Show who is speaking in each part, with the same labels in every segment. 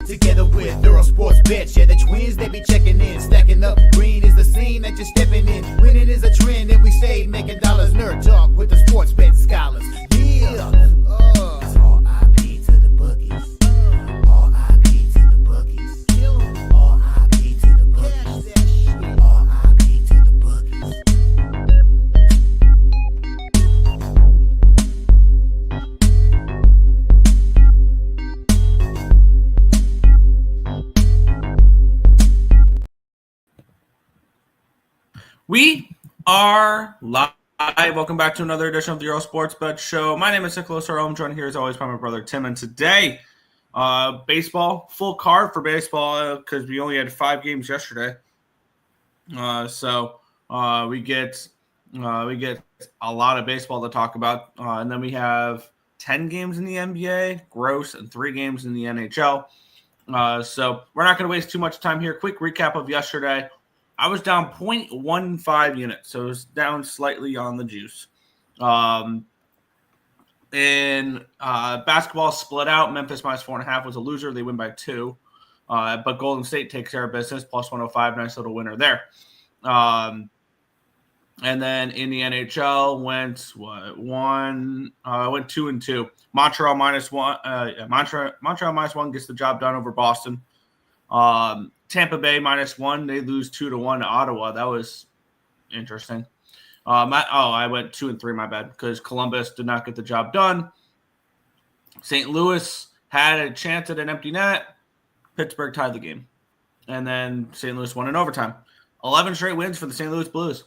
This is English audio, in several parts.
Speaker 1: Together with Earle Sports Bets, yeah, the twins, they be checking in, stacking up. Green is the scene that you're stepping in. Winning is a trend, and we stay making dollars. Nerd talk with the sports bet scholars. Yeah, it's R.I.P. to the bookies. R.I.P. to the bookies. R.I.P. to the bookies. R.I.P. to the bookies.
Speaker 2: We are live. Welcome back to another edition of the Earle Sports Bet Show. My name is Nicholas Earle. I'm joined here as always by my brother Tim. And today, baseball, full card for baseball because we only had 5 games yesterday. So we get a lot of baseball to talk about. And then we have 10 games in the NBA, gross, and 3 games in the NHL. So we're not going to waste too much time here. Quick recap of yesterday. I was down 0.15 units, so it was down slightly on the juice. Basketball split out. Memphis minus 4.5 was a loser. They win by 2. But Golden State takes care of business, plus 105. Nice little winner there. And then in the NHL went 2-2. Montreal minus 1. Montreal minus 1 gets the job done over Boston. Tampa Bay minus 1. They lose 2-1 to Ottawa. That was interesting. I went 2-3. My bad, because Columbus did not get the job done. St. Louis had a chance at an empty net. Pittsburgh tied the game, and then St. Louis won in overtime. 11 straight wins for the St. Louis Blues.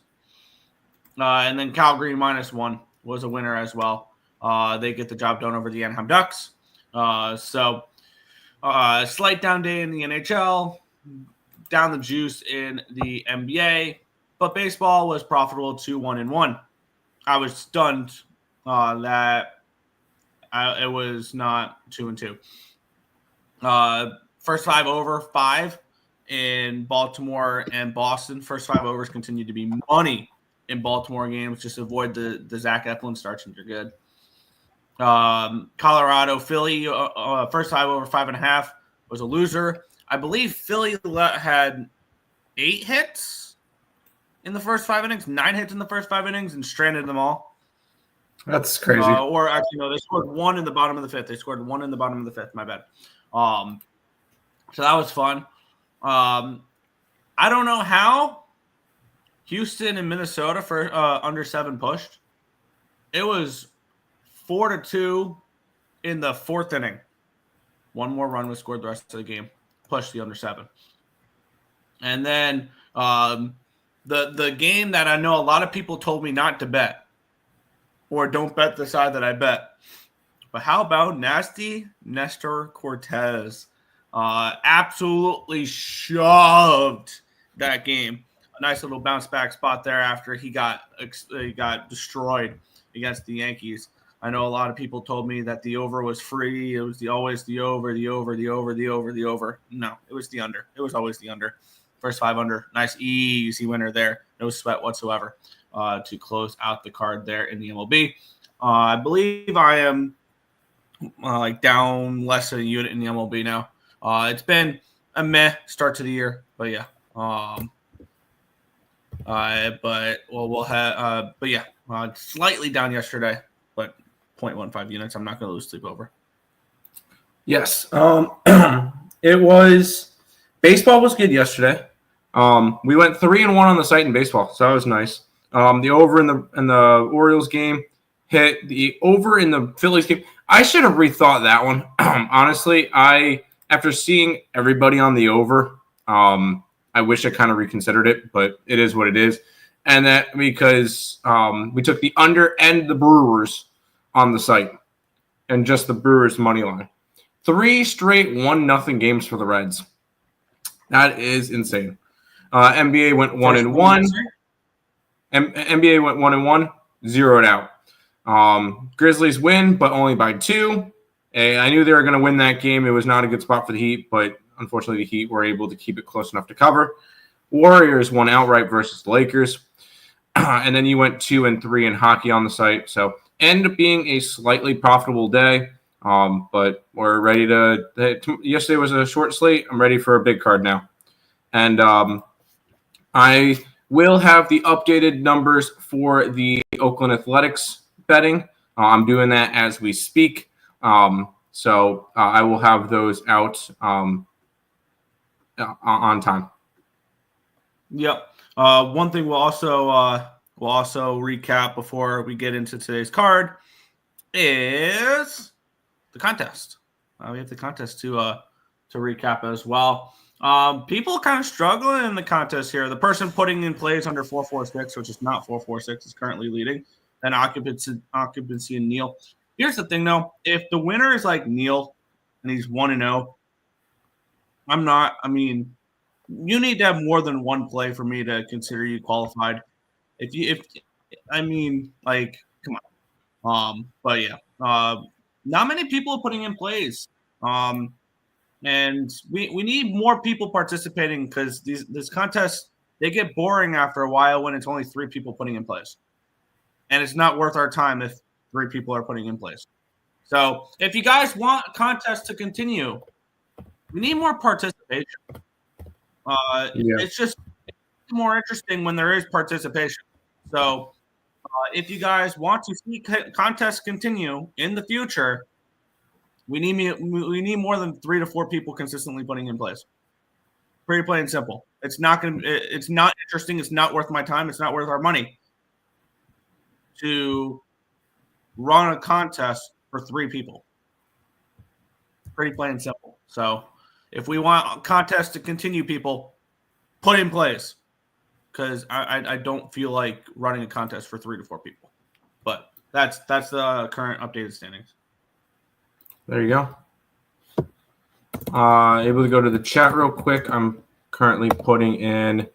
Speaker 2: And then Calgary minus 1 was a winner as well. They get the job done over the Anaheim Ducks. Slight down day in the NHL, down the juice in the NBA, but baseball was profitable 2-1-1. I was stunned that it was not 2-2. First 5 over 5 in Baltimore and Boston. First 5 overs continue to be money in Baltimore games. Just avoid the Zach Eflin starts and you're good. Colorado, Philly, first 5 over 5.5 was a loser. I believe Philly had 8 hits in the first 5 innings, 9 hits in the first 5 innings, and stranded them all.
Speaker 3: That's crazy.
Speaker 2: Or actually, no, they scored 1 in the bottom of the 5th. They scored 1 in the bottom of the 5th. My bad. So that was fun. I don't know how Houston and Minnesota for under 7 pushed. It was 4-2 in the 4th inning. 1 more run was scored the rest of the game. Pushed the under 7. And then the game that I know a lot of people told me not to bet, or don't bet the side that I bet. But how about nasty Nestor Cortez? Absolutely shoved that game. A nice little bounce back spot there after he got destroyed against the Yankees. I know a lot of people told me that the over was free. It was always the over. No, it was the under. It was always the under. First 5 under. Nice, easy winner there. No sweat whatsoever to close out the card there in the MLB. I believe I am down less than a unit in the MLB now. It's been a meh start to the year, but yeah. Slightly down yesterday, but 0.15 units. I'm not going to lose sleep over.
Speaker 3: Yes. Baseball was good yesterday. We went 3-1 on the site in baseball, so that was nice. The over in the Orioles game hit. The over in the Phillies game, I should have rethought that one. Honestly, after seeing everybody on the over, I wish I kind of reconsidered it, but it is what it is. And that because we took the under and the Brewers on the site, and just the Brewers money line. 3 straight 1-0 games for the Reds. That is insane. NBA went 1-1. NBA went 1-1, zeroed out. Grizzlies win, but only by 2. I knew they were going to win that game. It was not a good spot for the Heat, but unfortunately the Heat were able to keep it close enough to cover. Warriors won outright versus the Lakers. And then you went 2-3 in hockey on the site. So ended up being a slightly profitable day. But we're ready to. Yesterday was a short slate. I'm ready for a big card now, and I will have the updated numbers for the Oakland Athletics betting. I'm doing that as we speak. So I will have those out on time.
Speaker 2: Yep. One thing we'll also recap before we get into today's card is the contest. We have the contest to recap as well. People kind of struggling in the contest here. The person putting in plays under 446, which is not 446, is currently leading. Then occupancy and Neil. Here's the thing, though. If the winner is like Neil and he's 1-0, I'm not. I mean, you need to have more than one play for me to consider you qualified. Come on. But yeah, not many people are putting in plays. And we need more people participating because this contests, they get boring after a while when it's only 3 people putting in plays. And it's not worth our time if 3 people are putting in plays. So if you guys want a contest to continue, we need more participation. It's just more interesting when there is participation. So if you guys want to see contests continue in the future, we need more than 3 to 4 people consistently putting in plays. Pretty plain and simple. It's not interesting. It's not worth my time. It's not worth our money to run a contest for 3 people. Pretty plain and simple. So if we want a contest to continue, people put in plays, because I don't feel like running a contest for 3 to 4 people. But that's the current updated standings.
Speaker 3: There you go. Able to go to the chat real quick. I'm currently putting in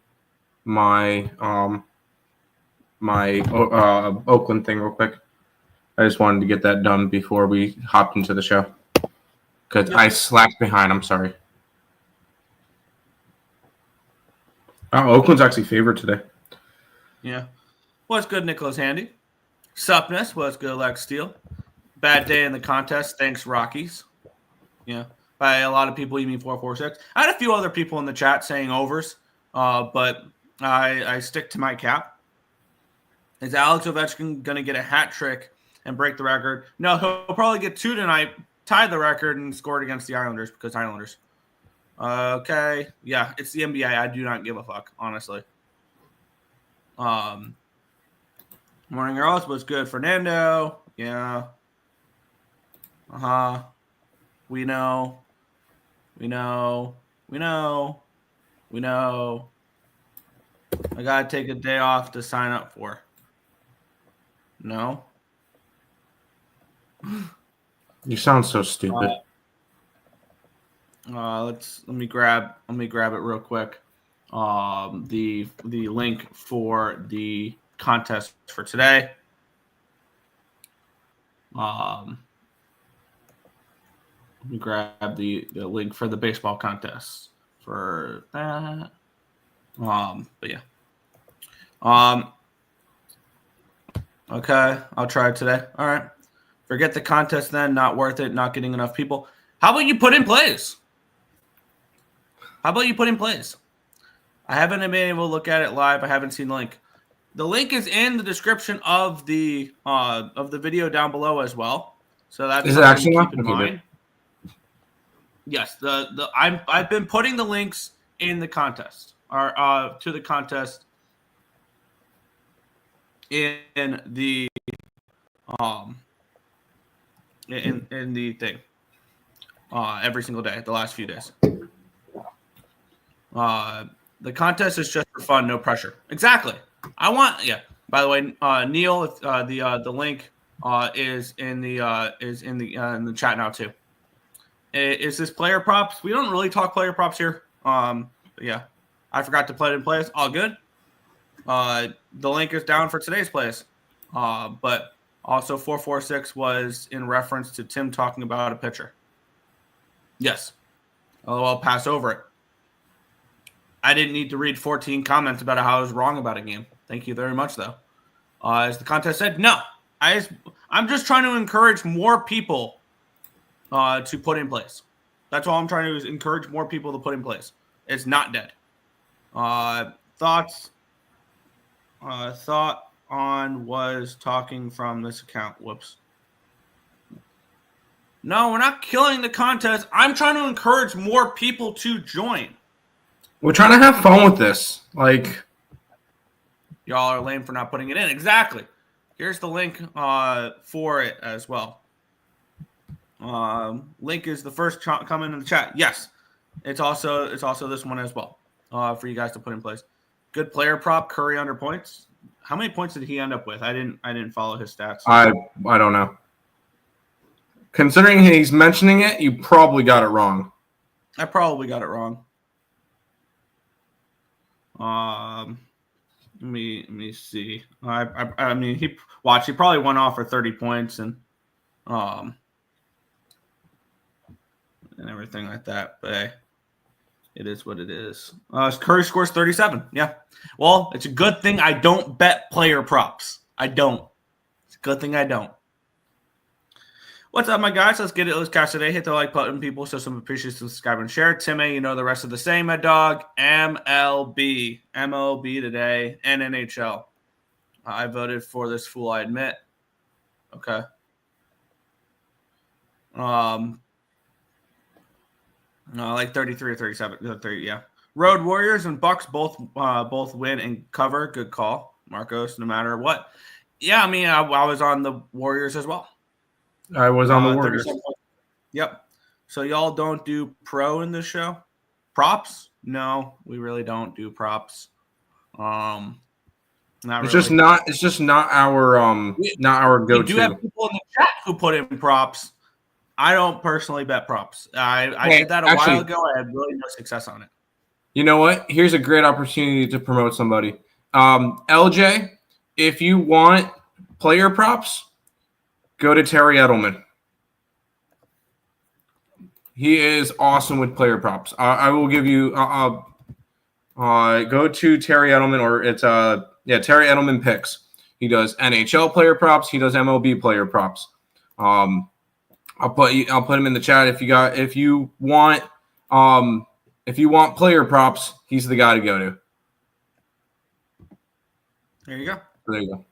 Speaker 3: my Oakland thing real quick. I just wanted to get that done before we hopped into the show because I slacked behind. I'm sorry. Oakland's actually favored today.
Speaker 2: Yeah. What's good, Nicholas Handy? Supness. What's good, Lex Steele? Bad day in the contest. Thanks, Rockies. Yeah. By a lot of people, you mean 446. I had a few other people in the chat saying overs, but I stick to my cap. Is Alex Ovechkin going to get a hat trick and break the record? No, he'll probably get 2 tonight, tie the record, and score it against the Islanders because Islanders. Okay. Yeah, it's the NBA. I do not give a fuck, honestly. Morning, Earle. What's good, Fernando? Yeah. We know. I gotta take a day off to sign up for. No.
Speaker 3: You sound so stupid.
Speaker 2: Let me grab it real quick. The link for the contest for today. Let me grab the link for the baseball contest for that. But yeah. Okay, I'll try it today. All right. Forget the contest then. Not worth it. Not getting enough people. How about you put in plays? I haven't been able to look at it live. I haven't seen the link. The link is in the description of the video down below as well. So that's
Speaker 3: is it actually
Speaker 2: keep in mind. Yes, I've been putting the links in the contest or to the contest in the in the thing every single day the last few days. The contest is just for fun, no pressure. Exactly. By the way, Neil, if the link is in the chat now too. Is this player props? We don't really talk player props here. But yeah, I forgot to put in plays. All good. The link is down for today's plays. But also 446 was in reference to Tim talking about a pitcher. Yes. I'll pass over it. I didn't need to read 14 comments about how I was wrong about a game. Thank you very much, though. As the contest said, no. I'm just trying to encourage more people to put in place. That's all I'm trying to do is encourage more people to put in place. It's not dead. Thoughts? Thought on was talking from this account. Whoops. No, we're not killing the contest. I'm trying to encourage more people to join.
Speaker 3: We're trying to have fun with this. Like,
Speaker 2: y'all are lame for not putting it in. Exactly. Here's the link for it as well. Link is the first comment in the chat. Yes, it's also this one as well for you guys to put in place. Good player prop. Curry under points. How many points did he end up with? I didn't follow his stats.
Speaker 3: I don't know. Considering he's mentioning it, you probably got it wrong.
Speaker 2: I probably got it wrong. Let me see. I mean, he probably went off for 30 points and everything like that. But hey, it is what it is. Curry scores 37. Yeah. Well, it's a good thing I don't bet player props. I don't. It's a good thing I don't. What's up, my guys? Let's get it. Let's catch today. Hit the like button, people. Show some appreciation, subscribe, and share. Timmy, you know the rest of the same, my dog. MLB today, and NHL. I voted for this fool, I admit. Okay. Like 33 or 37. 30, yeah. Road Warriors and Bucks both win and cover. Good call, Marcos, no matter what. Yeah, I mean, I was on the Warriors as well.
Speaker 3: I was on the Warriors.
Speaker 2: Yep. So y'all don't do pro in this show? Props? No, we really don't do props. Not
Speaker 3: it's
Speaker 2: really.
Speaker 3: just not our go-to.
Speaker 2: We do have people in the chat who put in props. I don't personally bet props. I did that a while ago. I had really no success on it.
Speaker 3: You know what? Here's a great opportunity to promote somebody. LJ, if you want player props, go to Terry Edelman. He is awesome with player props. I will give you go to Terry Edelman, or it's Terry Edelman Picks. He does NHL player props. He does MLB player props. I'll put him in the chat if you want player props. He's the guy to go to.
Speaker 2: There you go.
Speaker 3: There you go.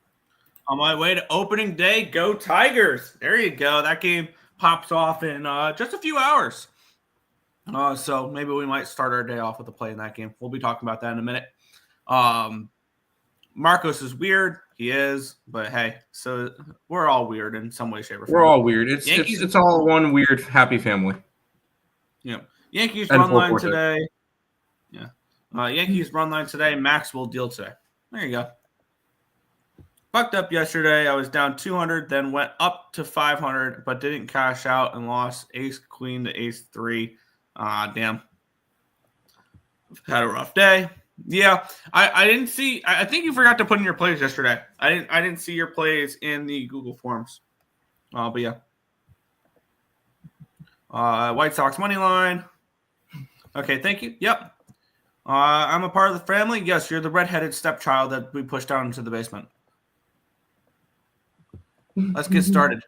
Speaker 2: On my way to opening day, go Tigers. There you go. That game pops off in just a few hours. So maybe we might start our day off with a play in that game. We'll be talking about that in a minute. Marcos is weird. He is. But, hey, so we're all weird in some way, shape, or form.
Speaker 3: We're all weird. It's all one weird, happy family.
Speaker 2: Yeah. Yankees run line today. Yeah. Yankees run line today. Max will deal today. There you go. Fucked up yesterday. I was down 200, then went up to 500, but didn't cash out and lost ace queen to ace 3. Damn. Had a rough day. Yeah, I didn't see. I think you forgot to put in your plays yesterday. I didn't see your plays in the Google Forms. But yeah. White Sox money line. Okay, thank you. Yep. I'm a part of the family. Yes, you're the redheaded stepchild that we pushed down into the basement. Let's get started.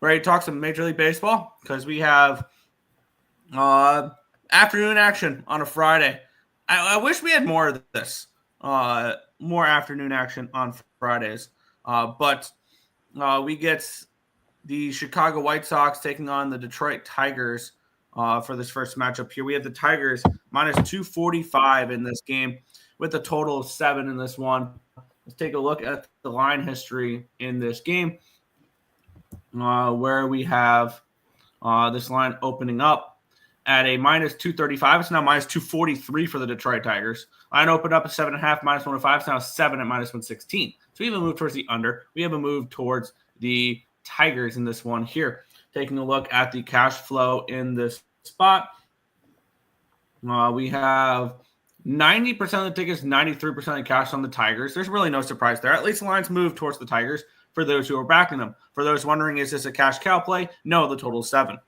Speaker 2: Ready to talk some Major League Baseball? Because we have afternoon action on a Friday. I wish we had more of this. More afternoon action on Fridays. But we get the Chicago White Sox taking on the Detroit Tigers for this first matchup here. We have the Tigers minus 245 in this game with a total of 7 in this one. Let's take a look at the line history in this game where we have this line opening up at a minus 235. It's now minus 243 for the Detroit Tigers. Line opened up at 7.5, minus 105. It's now 7 at minus 116. So we have a move towards the under. We have a move towards the Tigers in this one here. Taking a look at the cash flow in this spot, we have 90% of the tickets, 93% of the cash on the Tigers. There's really no surprise there. At least the lines move towards the Tigers for those who are backing them. For those wondering, is this a cash cow play? No, the total is 7.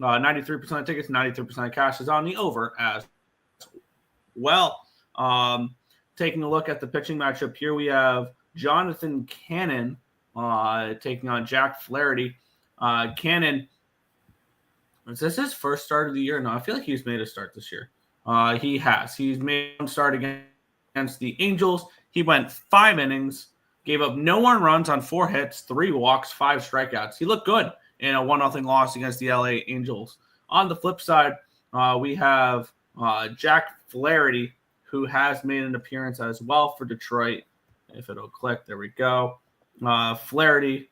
Speaker 2: 93% of tickets, 93% of cash is on the over as well. Taking a look at the pitching matchup here, we have Jonathan Cannon taking on Jack Flaherty. Cannon, is this his first start of the year? No, I feel like he's made a start this year. He has. He's made one start against the Angels. He went 5 innings, gave up no 1 runs on 4 hits, 3 walks, 5 strikeouts. He looked good in a 1-0 loss against the LA Angels. On the flip side, we have Jack Flaherty, who has made an appearance as well for Detroit. If it'll click, there we go. Flaherty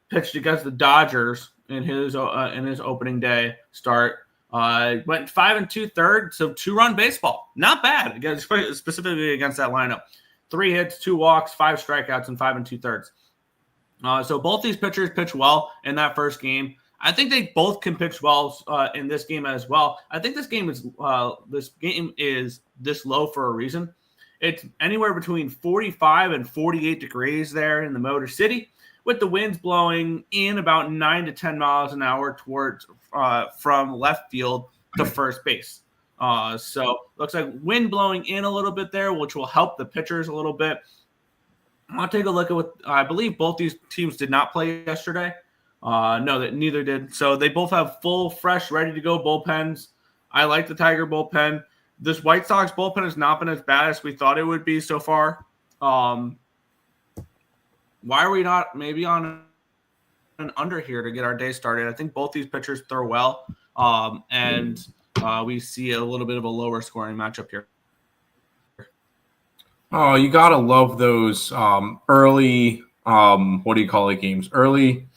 Speaker 2: pitched against the Dodgers in his opening day start. Went 5 2/3, so 2-run baseball. Not bad, against, specifically against that lineup. 3 hits, 2 walks, 5 strikeouts, and 5 2/3. So both these pitchers pitched well in that first game. I think they both can pitch well in this game as well. I think this game is this low for a reason. It's anywhere between 45 and 48 degrees there in the Motor City, with the winds blowing in about 9 to 10 miles an hour towards from left field to first base. So looks like wind blowing in a little bit there, which will help the pitchers a little bit. I'll take a look at what I believe both these teams did not play yesterday. No, that neither did. So they both have full, fresh, ready to go bullpens. I like the Tiger bullpen. This White Sox bullpen has not been as bad as we thought it would be so far. Why are we not maybe on an under here to get our day started? I think both these pitchers throw well, and we see a little bit of a lower scoring matchup here.
Speaker 3: Oh, you gotta love those early what do you call it games? Early,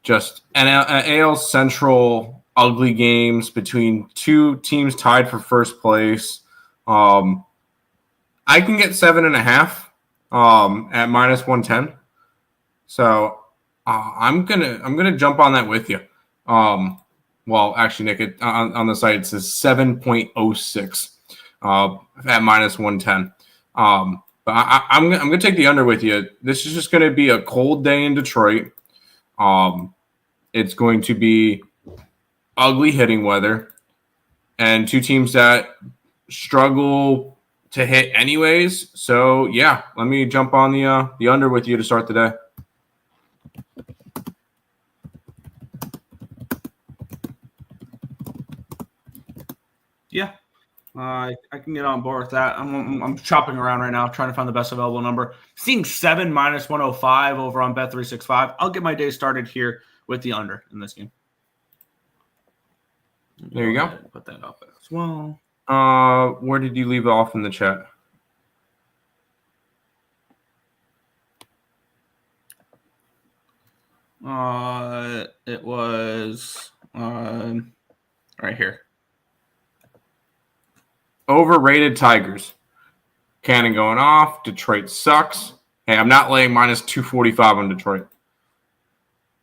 Speaker 3: just AL Central ugly games between 2 teams tied for first place. I can get 7.5 at -110. So I'm gonna jump on that with you. Well, actually, Nick, on the site it says 7.06 at -110. But I'm gonna take the under with you. This is just gonna be a cold day in Detroit. It's going to be ugly hitting weather, and 2 teams that struggle to hit anyways. So yeah, let me jump on the under with you to start the day.
Speaker 2: Yeah, I can get on board with that. I'm chopping around right now, trying to find the best available number. Seeing 7 -105 over on Bet365. I'll get my day started here with the under in this game.
Speaker 3: There you go.
Speaker 2: Put that up as well.
Speaker 3: Where did you leave off in the chat?
Speaker 2: It was right here.
Speaker 3: Overrated Tigers. Cannon going off. Detroit sucks. Hey, I'm not laying -245 on Detroit.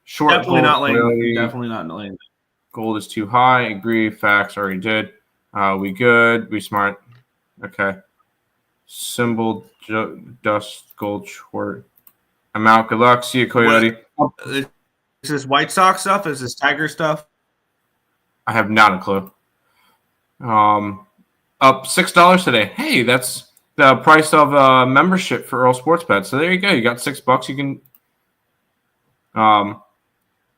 Speaker 3: Short
Speaker 2: Definitely not laying.
Speaker 3: Really.
Speaker 2: Definitely not laying.
Speaker 3: Gold is too high. Agree. Facts. Already did. We good. We smart. Okay. Symbol dust gold short. I'm out. Good luck. See you, Coyote.
Speaker 2: Is this White Sox stuff? Is this Tiger stuff?
Speaker 3: I have not a clue. Up $6 today. Hey, that's the price of a membership for Earle Sports Bet. So there you go. You got $6. You can.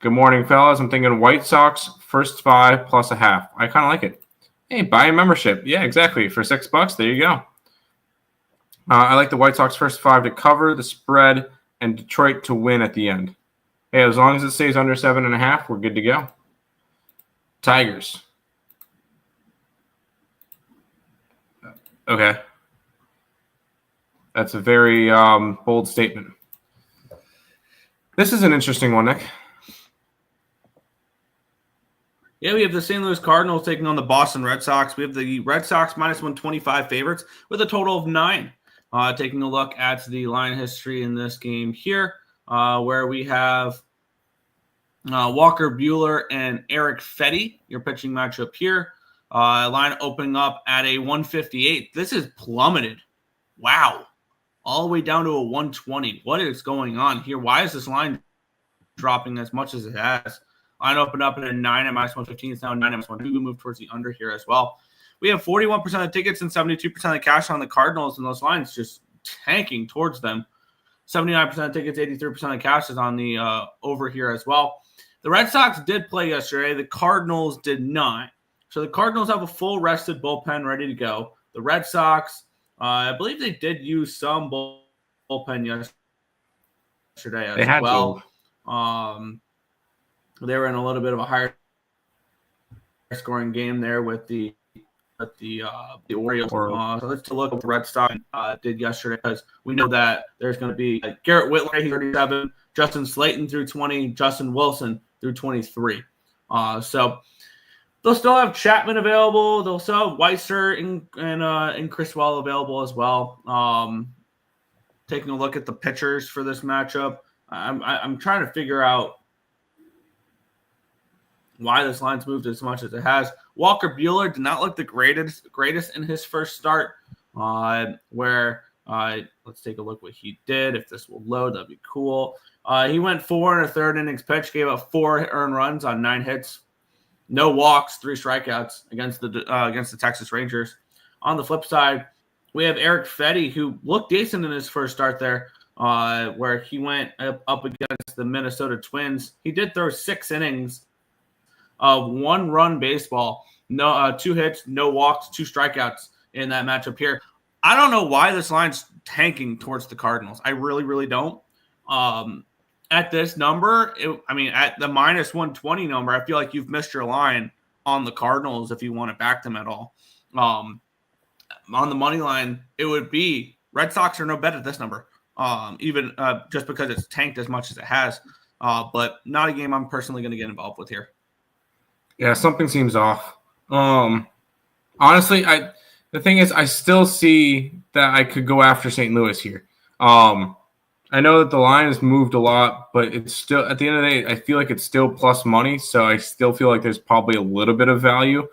Speaker 3: Good morning, fellas. I'm thinking White Sox first 5 plus a half. I kind of like it. Hey, buy a membership. Yeah, exactly. For $6. There you go. I like the White Sox first 5 to cover the spread and Detroit to win at the end. Hey, as long as it stays under 7.5, we're good to go. Tigers. Okay. That's a very bold statement. This is an interesting one, Nick.
Speaker 2: Yeah, we have the St. Louis Cardinals taking on the Boston Red Sox. We have the Red Sox -125 favorites with a total of 9. Taking a look at the line history in this game here, where we have Walker Buehler and Eric Fetty, your pitching matchup here. Line opening up at a 158. This is plummeted. Wow. All the way down to a 120. What is going on here? Why is this line dropping as much as it has? Line opened up at a 9 at -115. It's now 9 at -1. We move towards the under here as well. We have 41% of tickets and 72% of cash on the Cardinals, and those lines just tanking towards them. 79% of tickets, 83% of cash is on the over here as well. The Red Sox did play yesterday. The Cardinals did not. So the Cardinals have a full rested bullpen ready to go. The Red Sox, I believe they did use some bullpen yesterday as well. They were in a little bit of a higher scoring game there with the Orioles. So let's look at what the Red Sox did yesterday, because we know that there's going to be Garrett Whitlock, he's 37, Justin Slayton through 20, Justin Wilson through 23. So they'll still have Chapman available. They'll still have Weiser and Criswell available as well. Taking a look at the pitchers for this matchup, I'm trying to figure out why this line's moved as much as it has. Walker Buehler did not look the greatest in his first start, where let's take a look what he did. If this will load, that'd be cool. He went 4 1/3 innings pitch, gave up 4 earned runs on 9 hits, no walks, 3 strikeouts against the Texas Rangers. On the flip side, we have Eric Fetty, who looked decent in his first start there, where he went up against the Minnesota Twins. He did throw 6 innings of 1-run baseball, no 2 hits, no walks, 2 strikeouts in that matchup here. I don't know why this line's tanking towards the Cardinals. I really, really don't. At this number, at the -120 number, I feel like you've missed your line on the Cardinals if you want to back them at all. On the money line, it would be Red Sox are no bet at this number, even just because it's tanked as much as it has. But not a game I'm personally going to get involved with here.
Speaker 3: Yeah, something seems off. Honestly, the thing is, I still see that I could go after St. Louis here. I know that the line has moved a lot, but it's still, at the end of the day, I feel like it's still plus money. So I still feel like there's probably a little bit of value,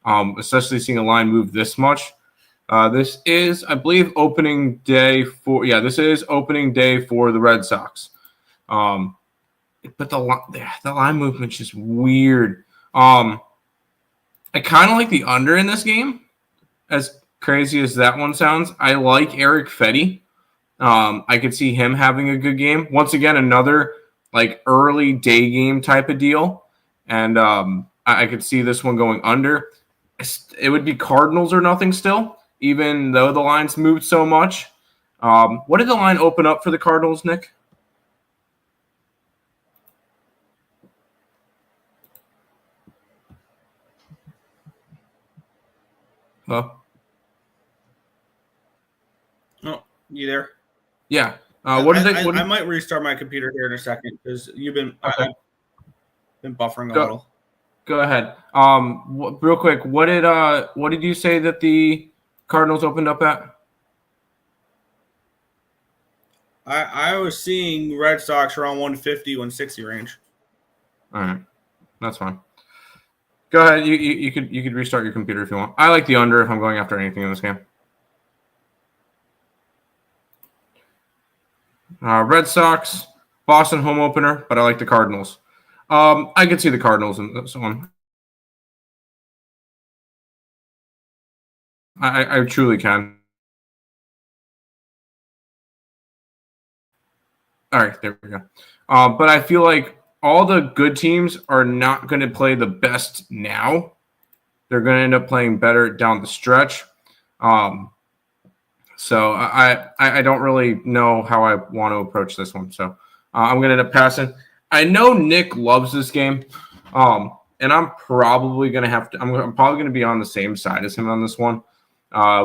Speaker 3: especially seeing a line move this much. This is, I believe, opening day for the Red Sox. But the line movement's just weird. I kind of like the under in this game, as crazy as that one sounds. I like Eric Fetty. I could see him having a good game. Once again, another early day game type of deal. And I could see this one going under. It would be Cardinals or nothing still, even though the line's moved so much. What did the line open up for the Cardinals, Nick? Huh?
Speaker 2: Oh, you there?
Speaker 3: Yeah. What is it?
Speaker 2: I might restart my computer here in a second because you've been buffering a little.
Speaker 3: Go ahead. Real quick, what did you say that the Cardinals opened up at?
Speaker 2: I was seeing Red Sox around 150, 160 range.
Speaker 3: All right, that's fine. Go ahead. You could restart your computer if you want. I like the under if I'm going after anything in this game. Red Sox, Boston home opener, but I like the Cardinals. I could see the Cardinals in this one. I truly can. All right, there we go. But I feel like all the good teams are not going to play the best now. They're going to end up playing better down the stretch. So I don't really know how I want to approach this one. So I'm going to end up passing. I know Nick loves this game, and I'm probably going to have to. I'm probably going to be on the same side as him on this one.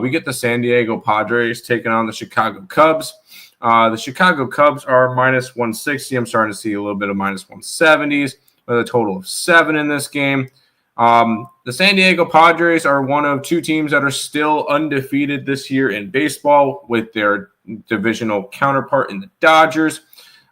Speaker 3: We get the San Diego Padres taking on the Chicago Cubs. The Chicago Cubs are -160. I'm starting to see a little bit of -170s with a total of 7 in this game. The San Diego Padres are one of 2 teams that are still undefeated this year in baseball with their divisional counterpart in the Dodgers.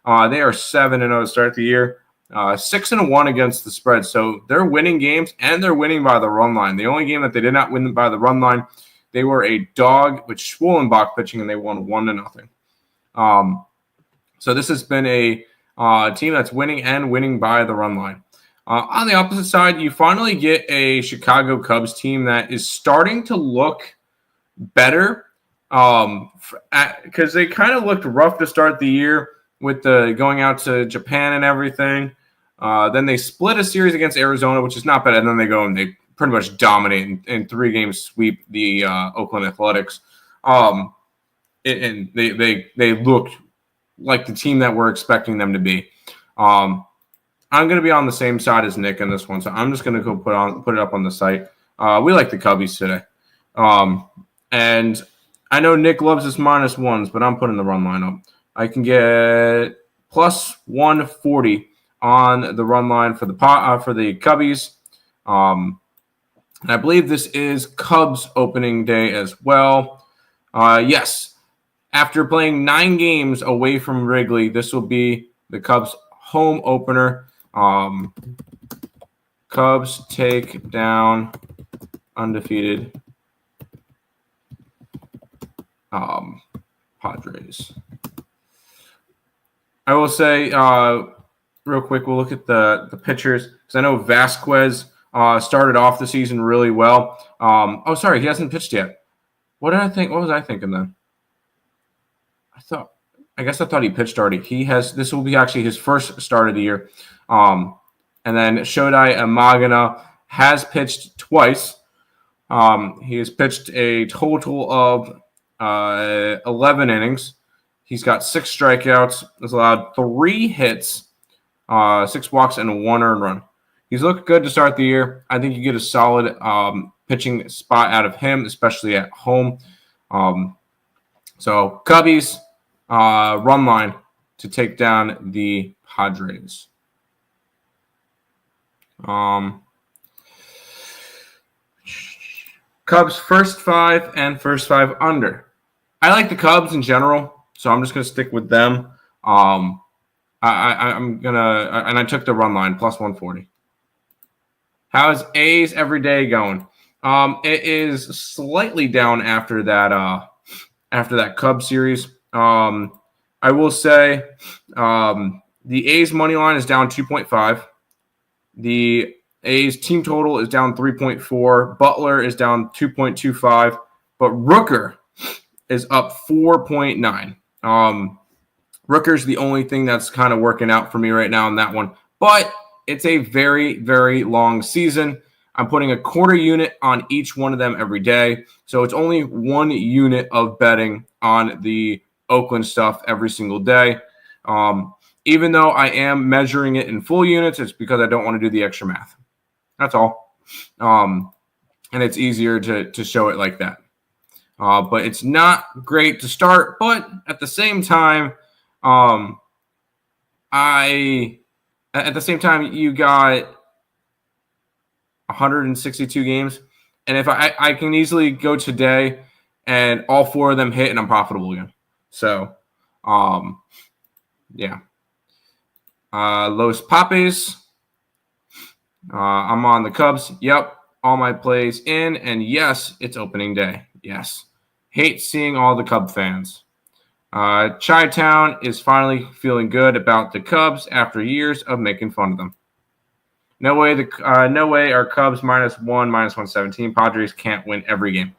Speaker 3: They are 7-0 to start the year, 6-1 against the spread. So they're winning games, and they're winning by the run line. The only game that they did not win by the run line, they were a dog with Schwollenbach pitching, and they won 1-0. So this has been a team that's winning by the run line. On the opposite side, you finally get a Chicago Cubs team that is starting to look better, Because they kind of looked rough to start the year with the going out to Japan and everything. Then they split a series against Arizona, which is not bad, and then they go and they pretty much dominate in 3 games, sweep the Oakland Athletics. And they looked like the team that we're expecting them to be. I'm going to be on the same side as Nick in this one, so I'm just going to go put it up on the site. We like the Cubbies today. And I know Nick loves his -1s, but I'm putting the run line up. I can get plus 140 on the run line for the Cubbies. And I believe this is Cubs opening day as well. Yes. After playing 9 games away from Wrigley, this will be the Cubs home opener. Cubs take down undefeated Padres. I will say real quick, we'll look at the pitchers because I know Vasquez started off the season really well. Sorry, he hasn't pitched yet. What did I think? What was I thinking then? I thought he pitched already. This will be actually his first start of the year. And then Shodai Amagana has pitched twice. He has pitched a total of 11 innings. He's got 6 strikeouts. Has allowed 3 hits, 6 walks, and 1 earned run. He's looked good to start the year. I think you get a solid pitching spot out of him, especially at home. So Cubbies run line to take down the Padres. Cubs first 5 and first 5 under. I like the Cubs in general, so I'm just going to stick with them. I'm gonna, and I took the run line plus 140. How's A's every day going? It is slightly down after that Cubs series. I will say the A's money line is down 2.5. The A's team total is down 3.4. Butler is down 2.25, but Rooker is up 4.9. Rooker's the only thing that's kind of working out for me right now in that one, but it's a very, very long season. I'm putting a quarter unit on each one of them every day, so it's only 1 unit of betting on the Oakland stuff every single day. Even though I am measuring it in full units, it's because I don't want to do the extra math. That's all. And it's easier to show it like that. But it's not great to start. But at the same time, you got 162 games. And if I can easily go today and all 4 of them hit and I'm profitable again. So, yeah. Los Papes. I'm on the Cubs. Yep. All my plays in. And yes, it's opening day. Yes. Hate seeing all the Cub fans. Chi-Town is finally feeling good about the Cubs after years of making fun of them. No way are Cubs -1, -117. Padres can't win every game.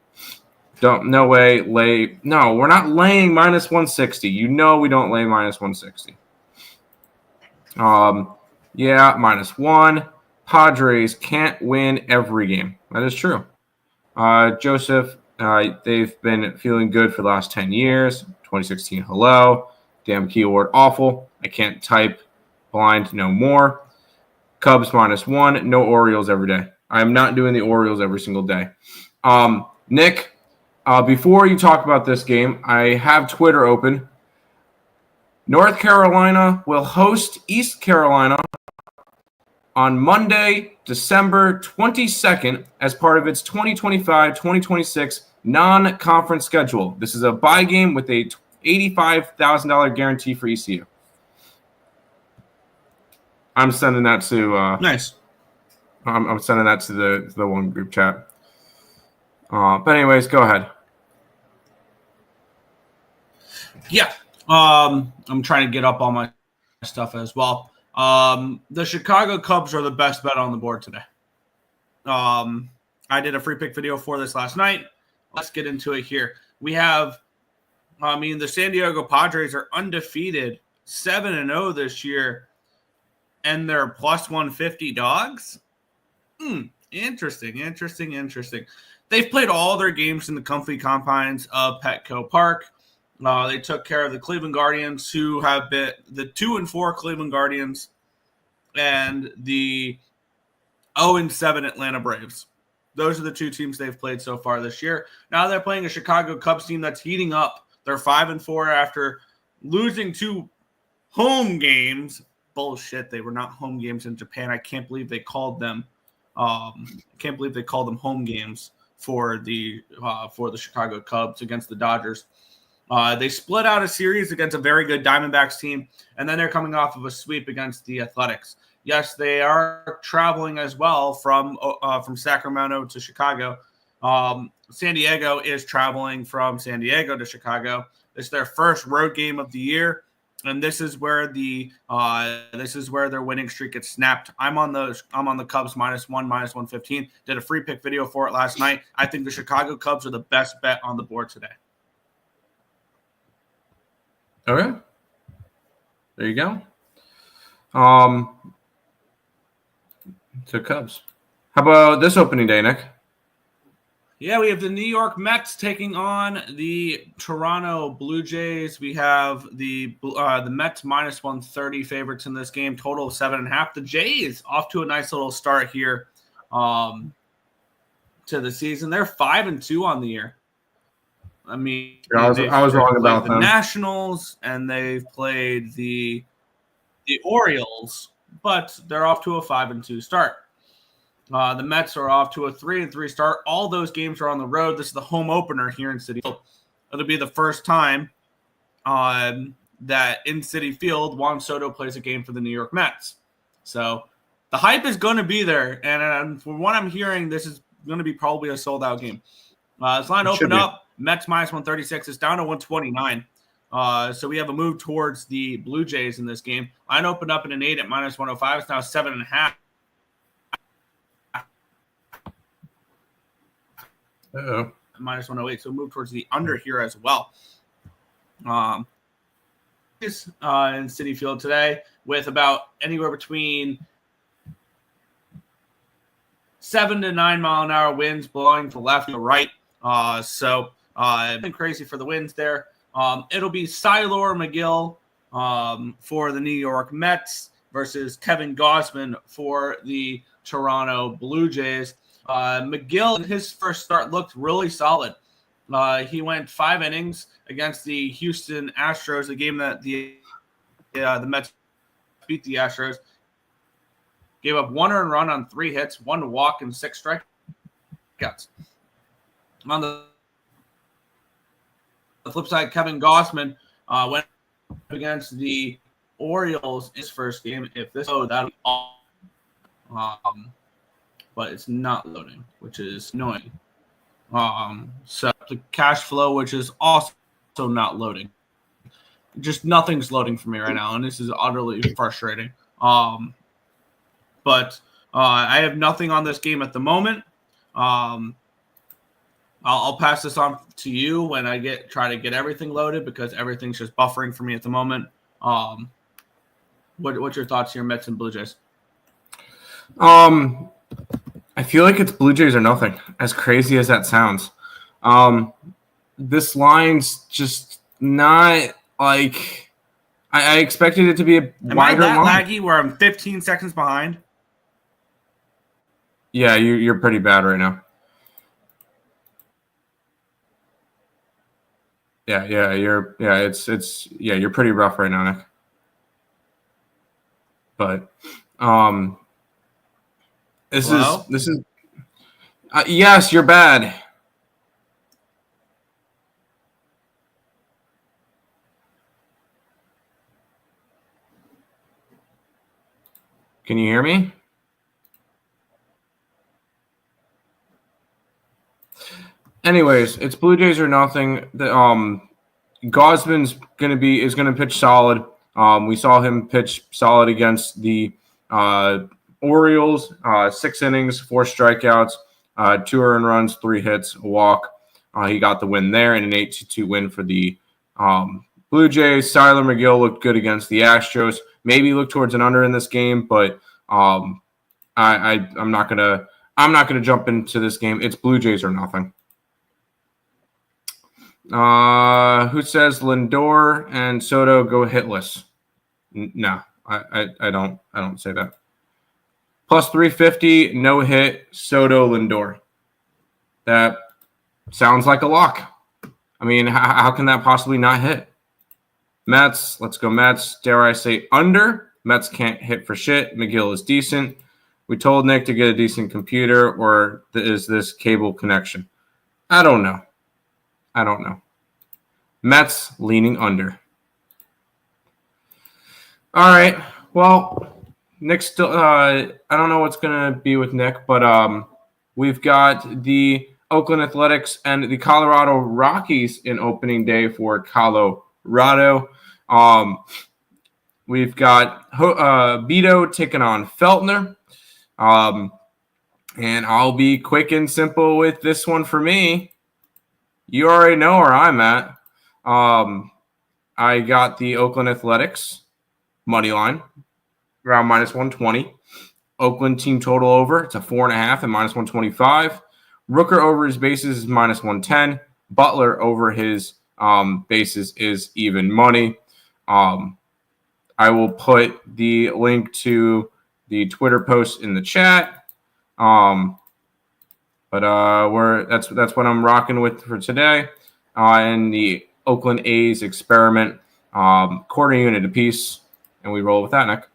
Speaker 3: No way. No, we're not laying -160. You know we don't lay -160. Yeah, -1. Padres can't win every game. That is true. Joseph, they've been feeling good for the last 10 years. 2016, hello. Damn keyword, awful. I can't type. Blind, no more. Cubs -1. No Orioles every day. I am not doing the Orioles every single day. Nick, before you talk about this game, I have Twitter open. North Carolina will host East Carolina on Monday, December 22nd, as part of its 2025-2026 non-conference schedule. This is a bye game with a $85,000 guarantee for ECU. I'm sending that to
Speaker 2: nice.
Speaker 3: I'm sending that to the one group chat. But anyways, go ahead.
Speaker 2: Yeah. I'm trying to get up all my stuff as well. The Chicago Cubs are the best bet on the board today. I did a free pick video for this last night. Let's get into it here. we have, the San Diego Padres are undefeated, 7-0 this year, and they're plus 150 dogs. Interesting. They've played all their games in the comfy confines of Petco Park. They took care of the Cleveland Guardians, who have been the 2-4 Cleveland Guardians and the 0-7 Atlanta Braves. Those are the two teams they've played so far this year. Now they're playing a Chicago Cubs team that's heating up. They're 5-4 after losing 2 home games. Bullshit. They were not home games in Japan. I can't believe they called them. Home games for the Chicago Cubs against the Dodgers. They split out a series against a very good Diamondbacks team, and then they're coming off of a sweep against the Athletics. Yes, they are traveling as well from Sacramento to Chicago. San Diego is traveling from San Diego to Chicago. It's their first road game of the year, and this is where their winning streak gets snapped. I'm on the Cubs -1, -115. Did a free pick video for it last night. I think the Chicago Cubs are the best bet on the board today.
Speaker 3: Okay. There you go. To Cubs. How about this opening day, Nick?
Speaker 2: Yeah, we have the New York Mets taking on the Toronto Blue Jays. We have the Mets -130 favorites in this game, total of 7.5. The Jays off to a nice little start here to the season. They're 5-2 on the year. I mean,
Speaker 3: I was wrong about
Speaker 2: the
Speaker 3: them.
Speaker 2: Nationals, and they've played the Orioles, but they're off to a 5-2 start. The Mets are off to a 3-3 start. All those games are on the road. This is the home opener here in Citi Field. It'll be the first time that in Citi Field Juan Soto plays a game for the New York Mets. So the hype is going to be there, and from what I'm hearing, this is going to be probably a sold-out game. This line opened up. Mets -136 is down to 129. So we have a move towards the Blue Jays in this game. Line opened up in an 8 at -105. It's now 7.5.
Speaker 3: Uh-oh.
Speaker 2: -108. So move towards the under here as well. In Citi Field today with about anywhere between 7 to 9 mile an hour winds blowing to left to right. So been crazy for the winds there. It'll be Siler McGill for the New York Mets versus Kevin Gausman for the Toronto Blue Jays. McGill in his first start looked really solid. He went 5 innings against the Houston Astros, a game that the Mets beat the Astros. Gave up 1 earned run on 3 hits, 1 walk, and 6 strikeouts. On the flip side, Kevin Gausman went against the Orioles in his first game. If this that'll be awesome. But it's not loading, which is annoying. So the cash flow, which is also not loading. Just nothing's loading for me right now, and this is utterly frustrating. But I have nothing on this game at the moment. I'll pass this on to you when I try to get everything loaded because everything's just buffering for me at the moment. What's your thoughts here, Mets and Blue Jays?
Speaker 3: I feel like it's Blue Jays or nothing, as crazy as that sounds. This line's just not like I expected it to be a wider line.
Speaker 2: Am I that laggy where I'm 15 seconds behind?
Speaker 3: Yeah, you're pretty bad right now. You're pretty rough right now, Nick. But this is yes, you're bad. Can you hear me? Anyways, it's Blue Jays or nothing. Gausman's is gonna pitch solid. We saw him pitch solid against the Orioles. 6 innings, 4 strikeouts, 2 earned runs, 3 hits, a walk. He got the win there in an 8-2 win for the Blue Jays. Tyler McGill looked good against the Astros. Maybe look towards an under in this game, but I'm not gonna jump into this game. It's Blue Jays or nothing. Who says Lindor and Soto go hitless? No, I don't say that. Plus 350, no hit, Soto Lindor. That sounds like a lock. I mean, how can that possibly not hit? Mets, let's go Mets. Dare I say under? Mets can't hit for shit. McGill is decent. We told Nick to get a decent computer, or is this cable connection? I don't know. Mets leaning under. All right. Well, Nick still. I don't know what's gonna be with Nick, but we've got the Oakland Athletics and the Colorado Rockies in opening day for Colorado. We've got Beto taking on Feltner. And I'll be quick and simple with this one for me. You already know where I'm at. I got the Oakland Athletics money line around minus 120. Oakland team total over. It's a 4.5 and minus 125. Rooker over his bases is minus 110. Butler over his bases is even money. I will put the link to the Twitter post in the chat. But that's what I'm rocking with for today. And the Oakland A's experiment, quarter unit apiece, and we roll with that, Nick.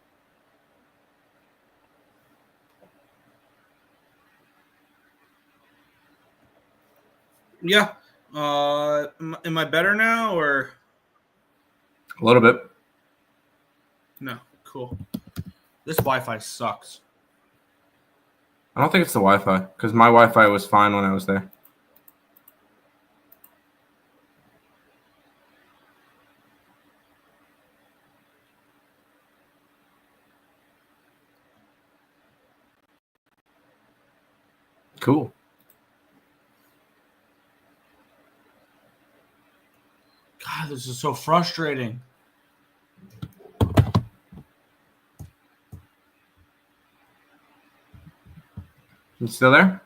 Speaker 2: Yeah. Am I better now or?
Speaker 3: A little bit.
Speaker 2: No. Cool. This Wi-Fi sucks.
Speaker 3: I don't think it's the Wi-Fi because my Wi-Fi was fine when I was there. Cool.
Speaker 2: God, this is so frustrating.
Speaker 3: You still there?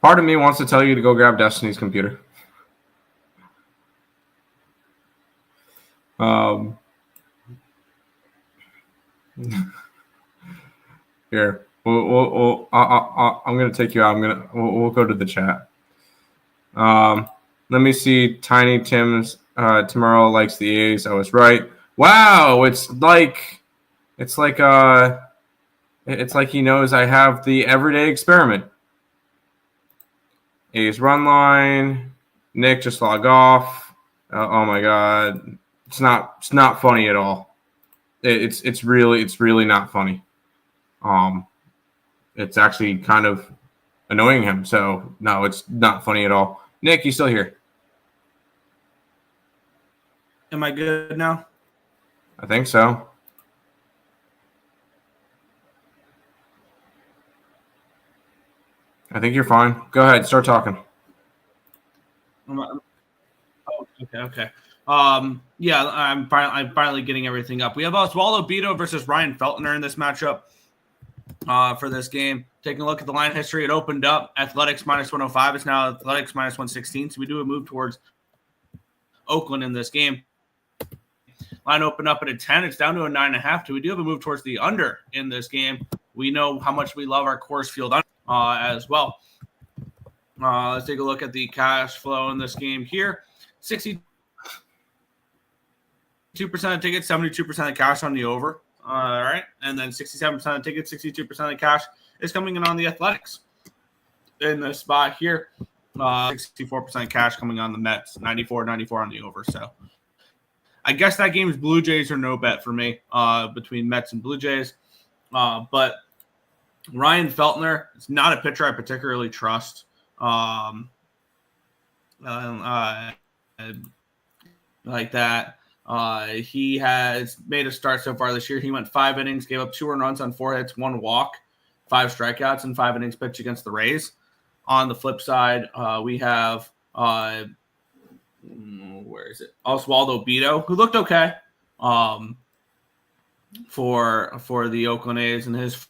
Speaker 3: Part of me wants to tell you to go grab Destiny's computer. Here, I'm gonna take you out. We'll go to the chat. Let me see. Tiny Tim's tomorrow likes the A's. I was right. Wow, it's like he knows I have the everyday experiment. A's run line. Nick just log off. Oh my god, it's not funny at all. It's really not funny. It's actually kind of annoying him. So no, it's not funny at all. Nick, you still here?
Speaker 2: Am I good now?
Speaker 3: I think so. I think you're fine. Go ahead, start talking.
Speaker 2: Oh, okay. Yeah, I'm finally getting everything up. We have Oswaldo Beto versus Ryan Feltner in this matchup for this game. Taking a look at the line history, it opened up Athletics minus 105. It's now Athletics minus 116. So we do a move towards Oakland in this game. Line opened up at a 10. It's down to a 9.5. We do have a move towards the under in this game. We know how much we love our Coors Field under as well. Let's take a look at the cash flow in this game here. 62% of tickets, 72% of cash on the over. All right. And then 67% of tickets, 62% of cash is coming in on the Athletics in this spot here. 64% cash coming on the Mets, 94 on the over. So I guess that game is Blue Jays or no bet for me between Mets and Blue Jays. But Ryan Feltner is not a pitcher I particularly trust. Like that. He has made a start so far this year. He went 5 innings, gave up 2 earned runs on 4 hits, 1 walk, 5 strikeouts and 5 innings pitched against the Rays. On the flip side, we have where is it? Oswaldo Bido, who looked okay for the Oakland A's in his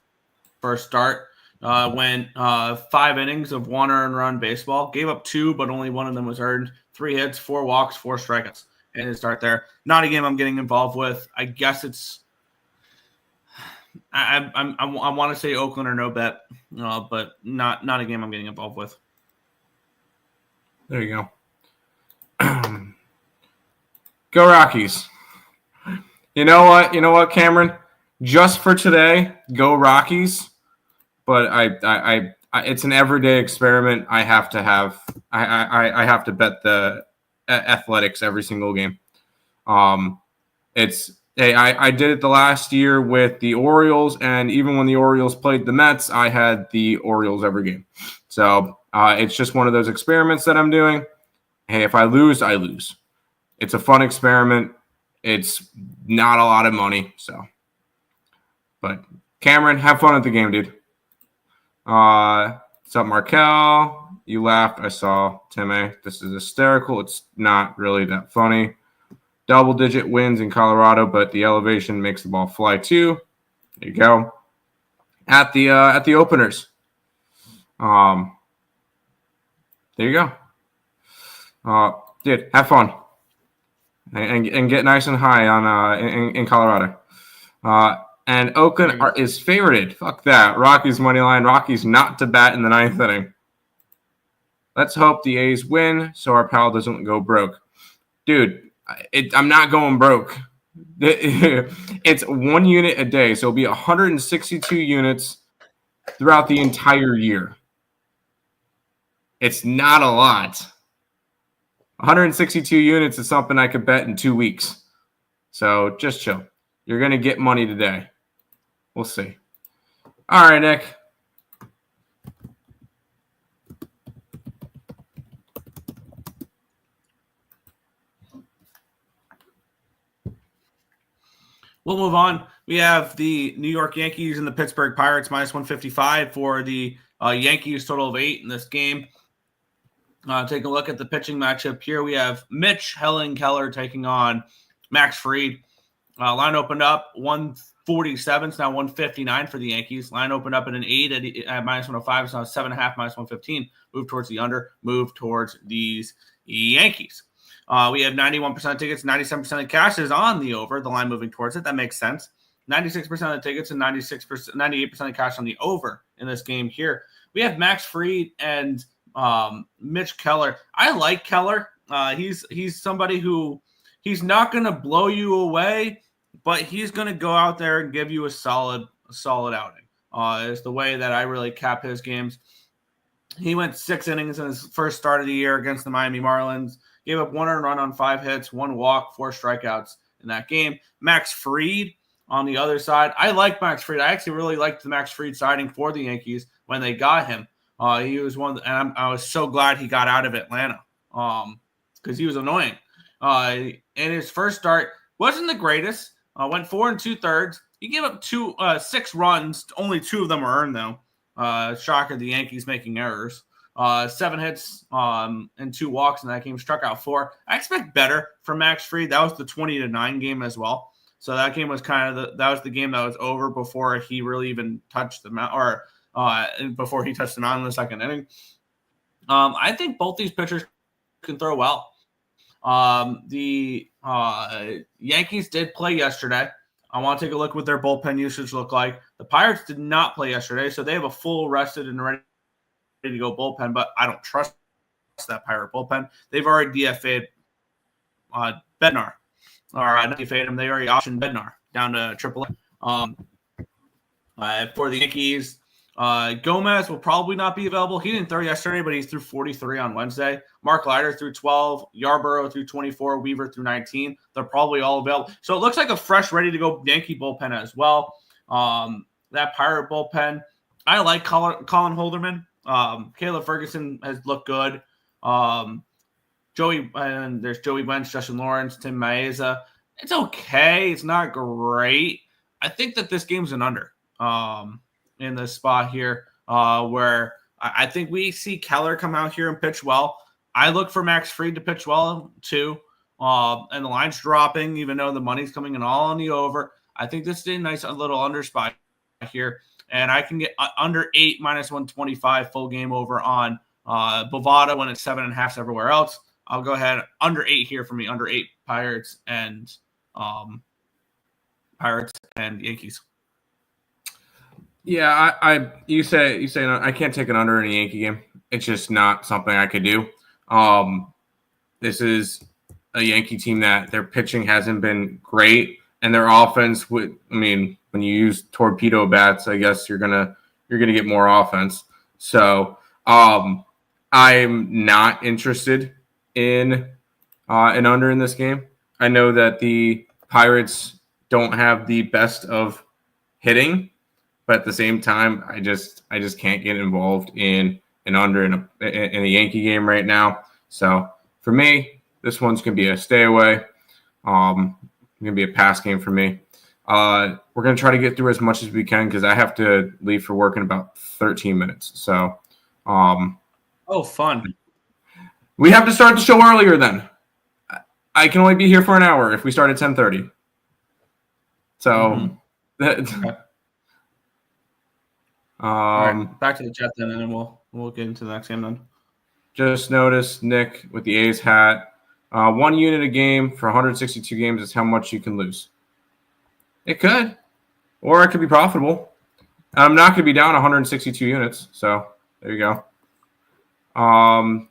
Speaker 2: first start. Went 5 innings of 1 earned run baseball. Gave up 2, but only 1 of them was earned. 3 hits, 4 walks, 4 strikeouts in his start there. Not a game I'm getting involved with. I guess it's I want to say Oakland or no bet, but not a game I'm getting involved with.
Speaker 3: There you go. Go Rockies. You know what, Cameron? Just for today, go Rockies. But I it's an everyday experiment. I have to bet the Athletics every single game. I did it the last year with the Orioles, and even when the Orioles played the Mets, I had the Orioles every game. So it's just one of those experiments that I'm doing. Hey, if I lose, I lose. It's a fun experiment. It's not a lot of money, so. But Cameron, have fun at the game, dude. What's up, Markel? You laughed. I saw Timmy. This is hysterical. It's not really that funny. Double-digit wins in Colorado, but the elevation makes the ball fly too. There you go. At the openers. There you go. Dude, have fun and get nice and high on in Colorado. And Oakland is favorited. Fuck that. Rockies money line. Rockies not to bat in the 9th inning. Let's hope the A's win so our pal doesn't go broke. Dude, I'm not going broke. It's 1 unit a day, so it'll be 162 units throughout the entire year. It's not a lot. 162 units is something I could bet in 2 weeks. So just chill. You're going to get money today. We'll see. All right, Nick.
Speaker 2: We'll move on. We have the New York Yankees and the Pittsburgh Pirates minus 155 for the Yankees total of 8 in this game. Take a look at the pitching matchup here. We have Mitch Keller taking on Max Fried. Line opened up 147. It's now 159 for the Yankees. Line opened up at an 8 at minus 105. It's now 7.5 minus 115. Move towards the under. Move towards these Yankees. We have 91% of tickets, 97% of cash is on the over. The line moving towards it. That makes sense. 96% of the tickets and 98% of cash on the over in this game here. We have Max Fried and Mitch Keller. I like Keller. He's somebody who he's not going to blow you away, but he's going to go out there and give you a solid outing. Is the way that I really cap his games. He went 6 innings in his first start of the year against the Miami Marlins. Gave up 1 earned run on 5 hits, 1 walk, 4 strikeouts in that game. Max Fried on the other side. I like Max Fried. I actually really liked the Max Fried signing for the Yankees when they got him. He was one, and I was so glad he got out of Atlanta because he was annoying. In his first start, wasn't the greatest. Went 4 2/3. He gave up 6 runs. Only 2 of them were earned, though. Shocker, the Yankees making errors. 7 hits and 2 walks in that game. Struck out 4. I expect better from Max Fried. That was the 20-9 game as well. So that game was that was the game that was over before he really even touched the mound, or before he touched the mound in the second inning. I think both these pitchers can throw well. The Yankees did play yesterday. I want to take a look what their bullpen usage looked like. The Pirates did not play yesterday, so they have a full rested and ready to go bullpen, but I don't trust that Pirate bullpen. They've already DFA'd Bednar. Or not DFA'd him. They already optioned Bednar down to AAA. For the Yankees, Gomez will probably not be available. He didn't throw yesterday, but he threw 43 on Wednesday. Mark Leiter threw 12. Yarborough threw 24. Weaver threw 19. They're probably all available. So it looks like a fresh, ready-to-go Yankee bullpen as well. That Pirate bullpen, I like Colin Holderman. Caleb Ferguson has looked good. There's Joey Wentz, Justin Lawrence, Tim Maeza. It's okay. It's not great. I think that this game's an under. in this spot here, where I think we see Keller come out here and pitch well. I look for Max Fried to pitch well too. And the line's dropping, even though the money's coming in all on the over. I think this is a nice little under spot here. And I can get under 8 minus 125 full game over on Bovada when it's 7.5 everywhere else. I'll go ahead under 8 here for me, under 8 Pirates and Yankees.
Speaker 3: Yeah, you say no, I can't take an under in a Yankee game. It's just not something I could do. This is a Yankee team that their pitching hasn't been great, and their offense when you use torpedo bats, I guess you're gonna get more offense. So I'm not interested in an under in this game. I know that the Pirates don't have the best of hitting, but at the same time, I just can't get involved in an under in a Yankee game right now. So for me, this one's gonna be a stay away. Gonna be a pass game for me. We're gonna try to get through as much as we can because I have to leave for work in about 13 minutes. So,
Speaker 2: fun.
Speaker 3: We have to start the show earlier then. I can only be here for an hour if we start at 10:30. So,
Speaker 2: Okay. All right, back to the chat then, and then we'll get into the next game then.
Speaker 3: Just noticed Nick with the A's hat. 1 unit a game for 162 games is how much you can lose. It could, or it could be profitable. I'm not going to be down 162 units, so there you go.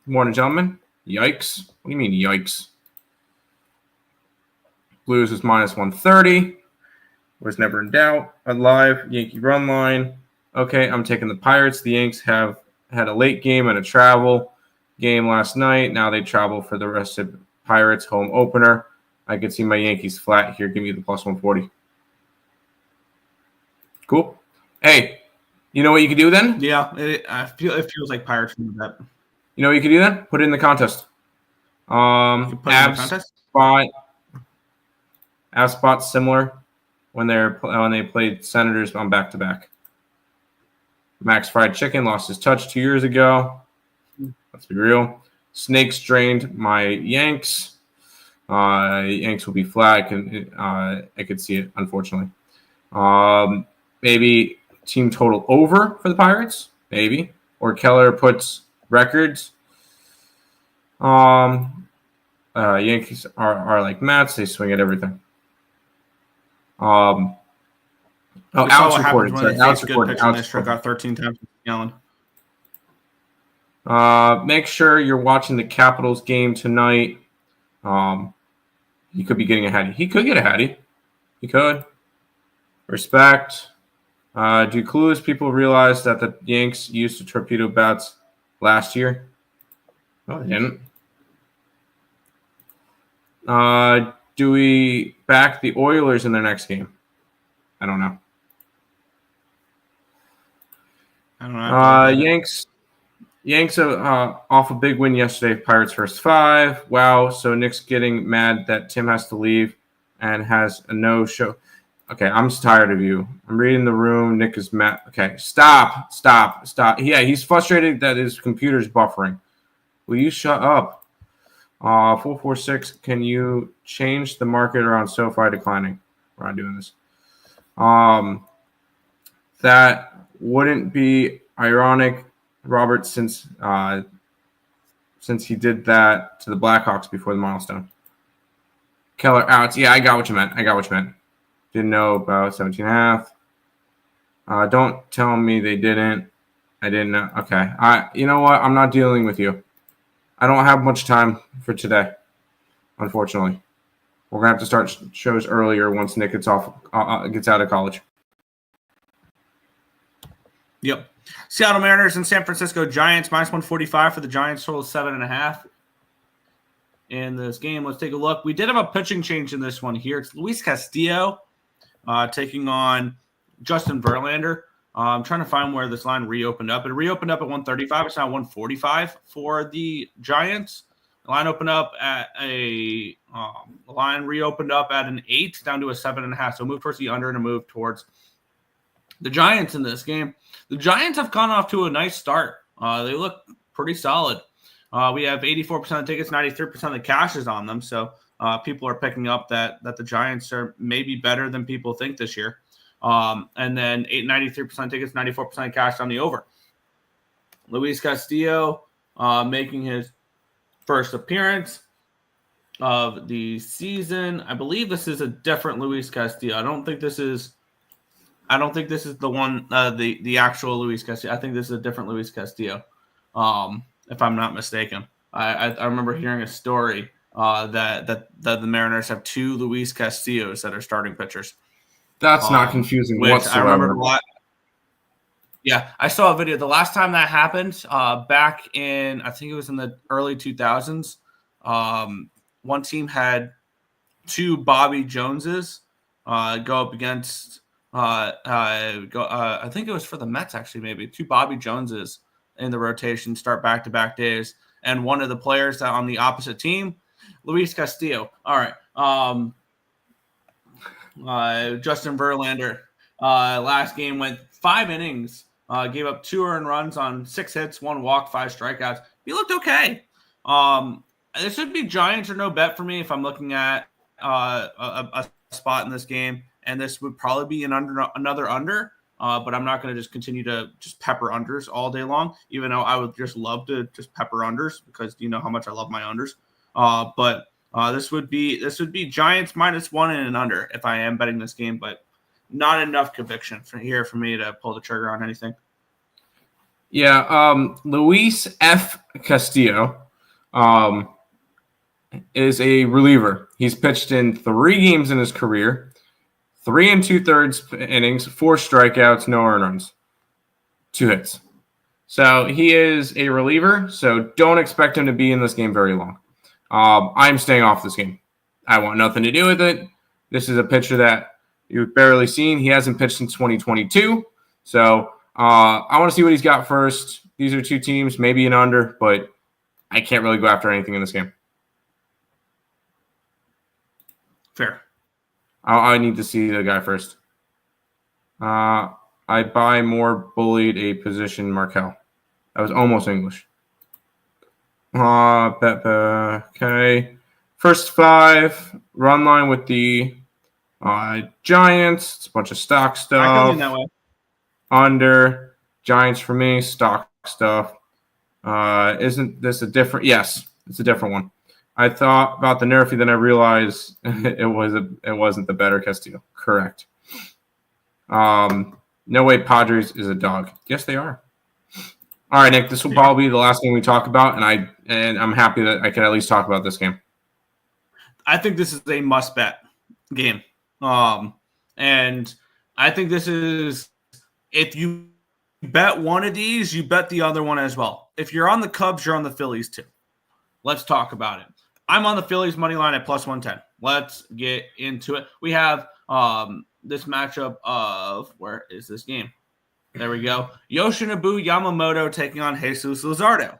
Speaker 3: Morning, gentlemen. Yikes. What do you mean, yikes? Blues was minus 130. Was never in doubt. Alive, Yankee run line. Okay, I'm taking the Pirates. The Yanks have had a late game and a travel game last night. Now they travel for the rest of Pirates home opener. I can see my Yankees flat here. Give me the plus 140. Cool. Hey, you know what you can do then?
Speaker 2: Yeah, it feels like Pirates from that.
Speaker 3: You know what you can do then? Put it in the contest. Avs spot similar when they played Senators on back-to-back. Max Fried Chicken lost his touch 2 years ago. Let's be real. Snakes drained my Yanks. Yanks will be flat. I could see it, unfortunately. Maybe team total over for the Pirates. Maybe. Or Keller puts records. Yankees are like Mets. They swing at everything. Alex recorded. Alex recorded.
Speaker 2: Got 13 times Allen.
Speaker 3: Make sure you're watching the Capitals game tonight. He could be getting a Hattie. He could get a Hattie. He could. Respect. Do clueless people realize that the Yanks used the torpedo bats last year? No, they didn't. Do we back the Oilers in their next game? I don't know. Yanks off a big win yesterday. Pirates first 5. Wow. So Nick's getting mad that Tim has to leave and has a no-show. Okay, I'm just tired of you. I'm reading the room. Nick is mad. Okay, stop. Yeah, he's frustrated that his computer's buffering. Will you shut up? 446, can you change the market around SoFi declining? We're not doing this. That wouldn't be ironic, Robert, since he did that to the Blackhawks before the milestone. Keller out. Yeah, I got what you meant. Didn't know about 17.5. Don't tell me they didn't. I didn't know. Okay. You know what? I'm not dealing with you. I don't have much time for today, unfortunately. We're going to have to start shows earlier once Nick gets out of college.
Speaker 2: Yep. Seattle Mariners and San Francisco Giants, minus 145 for the Giants, total 7.5. In this game, let's take a look. We did have a pitching change in this one here. It's Luis Castillo taking on Justin Verlander. I'm trying to find where this line reopened up. It reopened up at 135. It's now 145 for the Giants. The line opened up at the line reopened up at an 8 down to a 7.5. So move towards the under and a move towards the Giants in this game. The Giants have gone off to a nice start. They look pretty solid. We have 84% of tickets, 93% of the cash is on them. So people are picking up that the Giants are maybe better than people think this year. And then 93% tickets, 94% cash on the over. Luis Castillo making his first appearance of the season. I believe this is a different Luis Castillo. I don't think this is the one, the actual Luis Castillo. I think this is a different Luis Castillo, if I'm not mistaken. I remember hearing a story that the Mariners have two Luis Castillos that are starting pitchers.
Speaker 3: That's not confusing whatsoever.
Speaker 2: I remember yeah, I saw a video. The last time that happened, back in, I think it was in the early 2000s, one team had two Bobby Joneses go up against I think it was for the Mets, actually, maybe. Two Bobby Joneses in the rotation, start back-to-back days. And one of the players that on the opposite team, Luis Castillo. All right. Justin Verlander, last game went 5 innings, gave up 2 earned runs on 6 hits, 1 walk, 5 strikeouts. He looked okay. This would be Giants or no bet for me if I'm looking at a spot in this game. And this would probably be another under, but I'm not going to just continue to just pepper unders all day long, even though I would just love to just pepper unders because you know how much I love my unders. But this would be Giants -1 and an under if I am betting this game, but not enough conviction for me to pull the trigger on anything.
Speaker 3: Yeah, Luis F. Castillo is a reliever. He's pitched in 3 games in his career. 3 2/3 innings, 4 strikeouts, no earned runs, 2 hits. So he is a reliever, so don't expect him to be in this game very long. I'm staying off this game. I want nothing to do with it. This is a pitcher that you've barely seen. He hasn't pitched since 2022. So I want to see what he's got first. These are 2 teams, maybe an under, but I can't really go after anything in this game.
Speaker 2: Fair.
Speaker 3: I need to see the guy first. I buy more bullied a position Markel. That was almost English. Okay. First 5, run line with the Giants. It's a bunch of stock stuff.
Speaker 2: I can lean that way.
Speaker 3: Under. Giants for me, stock stuff. Isn't this a different? Yes, it's a different one. I thought about the Nerfy, then I realized it wasn't the better Castillo. Correct. No way Padres is a dog. Yes, they are. All right, Nick, this will probably be the last game we talk about, and I'm happy that I can at least talk about this game.
Speaker 2: I think this is a must-bet game. And I think this is, if you bet one of these, you bet the other one as well. If you're on the Cubs, you're on the Phillies too. Let's talk about it. I'm on the Phillies money line at +110. Let's get into it. We have this matchup of, where is this game? There we go. Yoshinobu Yamamoto taking on Jesus Luzardo.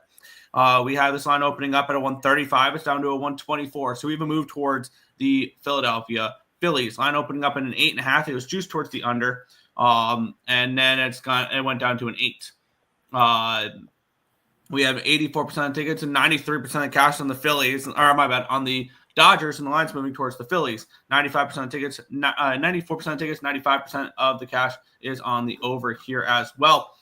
Speaker 2: We have this line opening up at a 135. It's down to a 124. So we have a move towards the Philadelphia Phillies. Line opening up at an 8.5. It was juiced towards the under. And then it went down to an 8. We have 84% of tickets and 93% of cash on the Phillies. Or my bad, on the Dodgers, and the line's moving towards the Phillies. 95% of tickets, 94% of tickets, 95% of the cash is on the over here as well.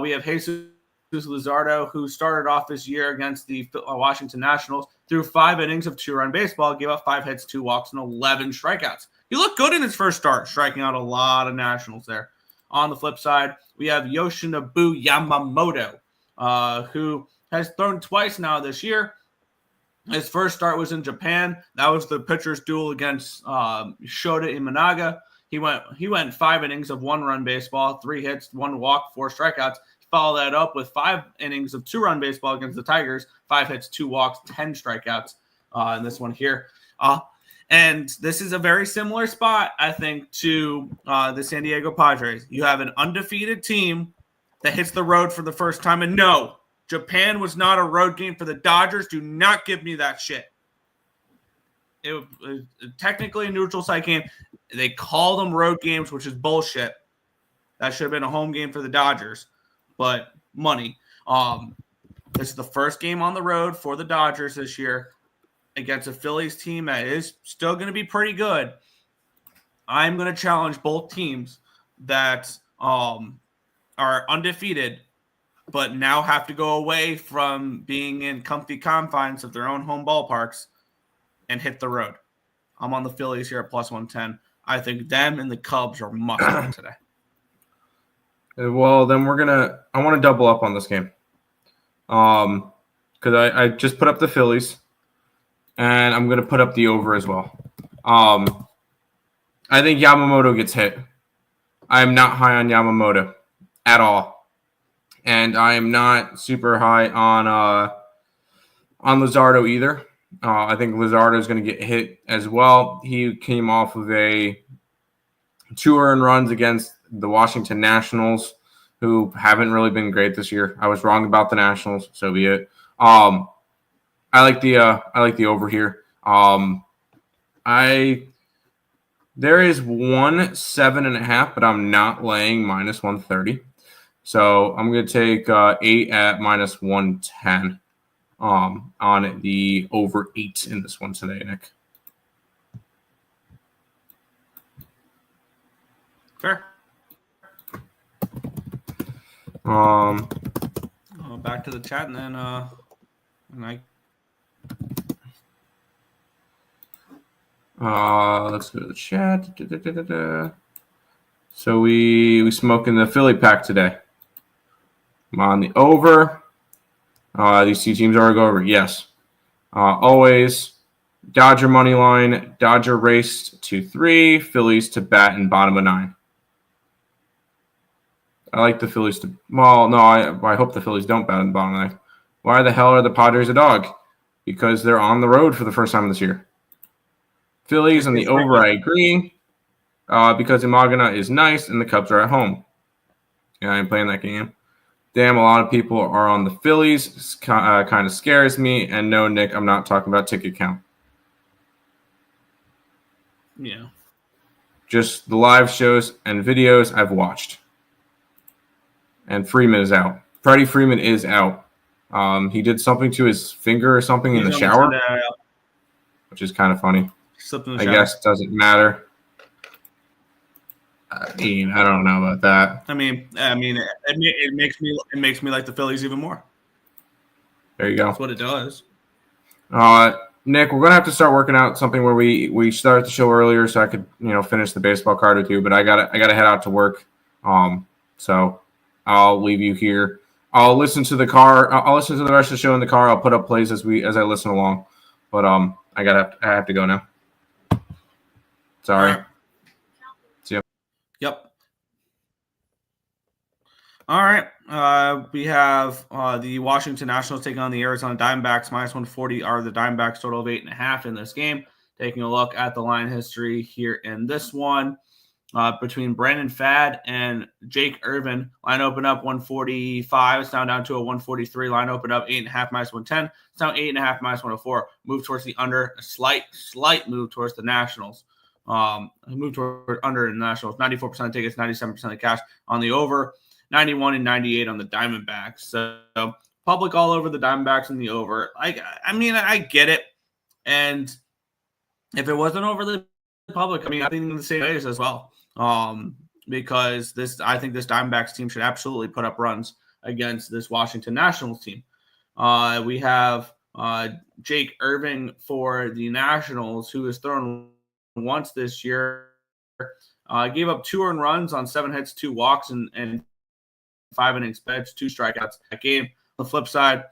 Speaker 2: We have Jesus Luzardo, who started off this year against the Washington Nationals, threw 5 innings of 2-run baseball, gave up 5 hits, 2 walks, and 11 strikeouts. He looked good in his first start, striking out a lot of Nationals there. On the flip side, we have Yoshinobu Yamamoto, who has thrown twice now this year. His first start was in Japan. That was the pitcher's duel against Shota Imanaga. He went 5 innings of 1-run baseball, 3 hits, 1 walk, 4 strikeouts. He followed that up with 5 innings of 2-run baseball against the Tigers, 5 hits, 2 walks, 10 strikeouts in this one here. And this is a very similar spot, I think, to the San Diego Padres. You have an undefeated team that hits the road for the first time. And no, Japan was not a road game for the Dodgers. Do not give me that shit. It was technically a neutral site game. They call them road games, which is bullshit. That should have been a home game for the Dodgers, but money. This is the first game on the road for the Dodgers this year against a Phillies team that is still going to be pretty good. I'm going to challenge both teams that are undefeated, but now have to go away from being in comfy confines of their own home ballparks and hit the road. I'm on the Phillies here at plus 110. I think them and the Cubs are must-win today.
Speaker 3: Well, then I want to double up on this game. Because I just put up the Phillies, and I'm going to put up the over as well. I think Yamamoto gets hit. I am not high on Yamamoto at all. And I am not super high on Luzardo either. I think Luzardo is going to get hit as well. He came off of 2 earned runs against the Washington Nationals, who haven't really been great this year. I was wrong about the Nationals, so be it. I like the over here. There is 7.5, but I'm not laying minus 130. So I'm going to take 8 at minus 110 on the over 8 in this one today, Nick.
Speaker 2: Fair. Back to the chat, and then
Speaker 3: let's go to the chat. So we smoking the Philly pack today. I'm on the over. These 2 teams are go over. Yes. Always Dodger money line. Dodger raced to 3. Phillies to bat in bottom of 9. I like the Phillies to. Well, no, I hope the Phillies don't bat in the bottom of 9. Why the hell are the Padres a dog? Because they're on the road for the first time this year. Phillies on the over, I agree. Because Imagana is nice and the Cubs are at home. Yeah, I'm playing that game. Damn, a lot of people are on the Phillies. Kind of scares me. And no, Nick, I'm not talking about ticket count.
Speaker 2: Yeah.
Speaker 3: Just the live shows and videos I've watched. And Freeman is out. Freddie Freeman is out. He did something to his finger or something in the shower, which is kind of funny. I guess doesn't matter. I don't know about that.
Speaker 2: It makes me like the Phillies even more.
Speaker 3: There you go.
Speaker 2: That's what it does.
Speaker 3: Nick, we're gonna have to start working out something where we start the show earlier so I could finish the baseball card with you. But I gotta head out to work. So I'll leave you here. I'll listen to the car. I'll listen to the rest of the show in the car. I'll put up plays as I listen along. But I have to go now. Sorry.
Speaker 2: Right.
Speaker 3: See ya.
Speaker 2: Yep. All right. We have the Washington Nationals taking on the Arizona Diamondbacks. Minus 140 are the Diamondbacks, total of 8.5 in this game. Taking a look at the line history here in this one. Between Brandon Fad and Jake Irvin, line open up 145. It's now down to a 143. Line open up 8.5 minus 110. It's now 8.5 minus 104. Move towards the under. A slight move towards the Nationals. Move toward under the Nationals. 94% of tickets, 97% of cash on the over. 91 and 98 on the Diamondbacks. So public all over the Diamondbacks and the over. I get it. And if it wasn't over the public, I think in the same ways as well. Because I think this Diamondbacks team should absolutely put up runs against this Washington Nationals team. We have Jake Irvin for the Nationals, who has thrown once this year. Gave up 2 earned runs on 7 hits, 2 walks, and 5 innings pitched, 2 strikeouts that game. On the flip side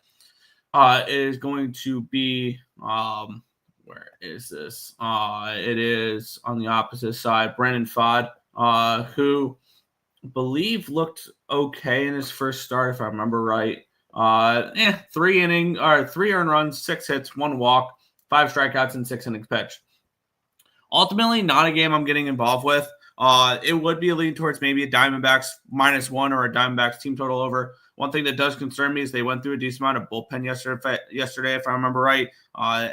Speaker 2: is going to be where is this? It is on the opposite side. Brandon Fad, who I believe looked okay in his first start, if I remember right. 3 earned runs, 6 hits, 1 walk, 5 strikeouts, and 6 innings pitched. Ultimately, not a game I'm getting involved with. It would be a lead towards maybe a Diamondbacks -1 or a Diamondbacks team total over. One thing that does concern me is they went through a decent amount of bullpen yesterday, if I remember right.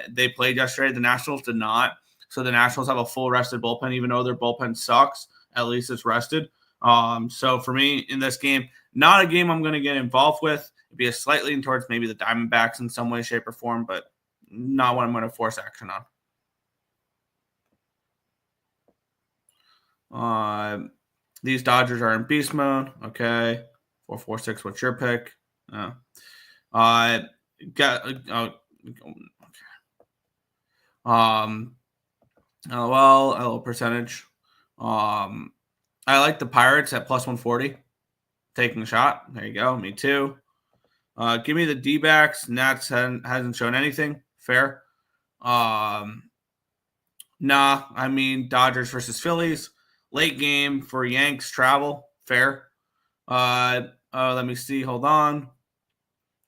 Speaker 2: They played yesterday. The Nationals did not. So the Nationals have a full rested bullpen, even though their bullpen sucks. At least it's rested. So for me in this game, not a game I'm going to get involved with. It'd be a slightly towards maybe the Diamondbacks in some way, shape, or form, but not what I'm going to force action on. These Dodgers are in beast mode. Okay. 4-4-6. What's your pick? LOL percentage. I like the Pirates at plus 140. Taking a shot. There you go. Me too. Give me the D-backs. Nats hasn't shown anything. Fair. Nah, I mean Dodgers versus Phillies. Late game for Yanks travel. Fair. Let me see. Hold on.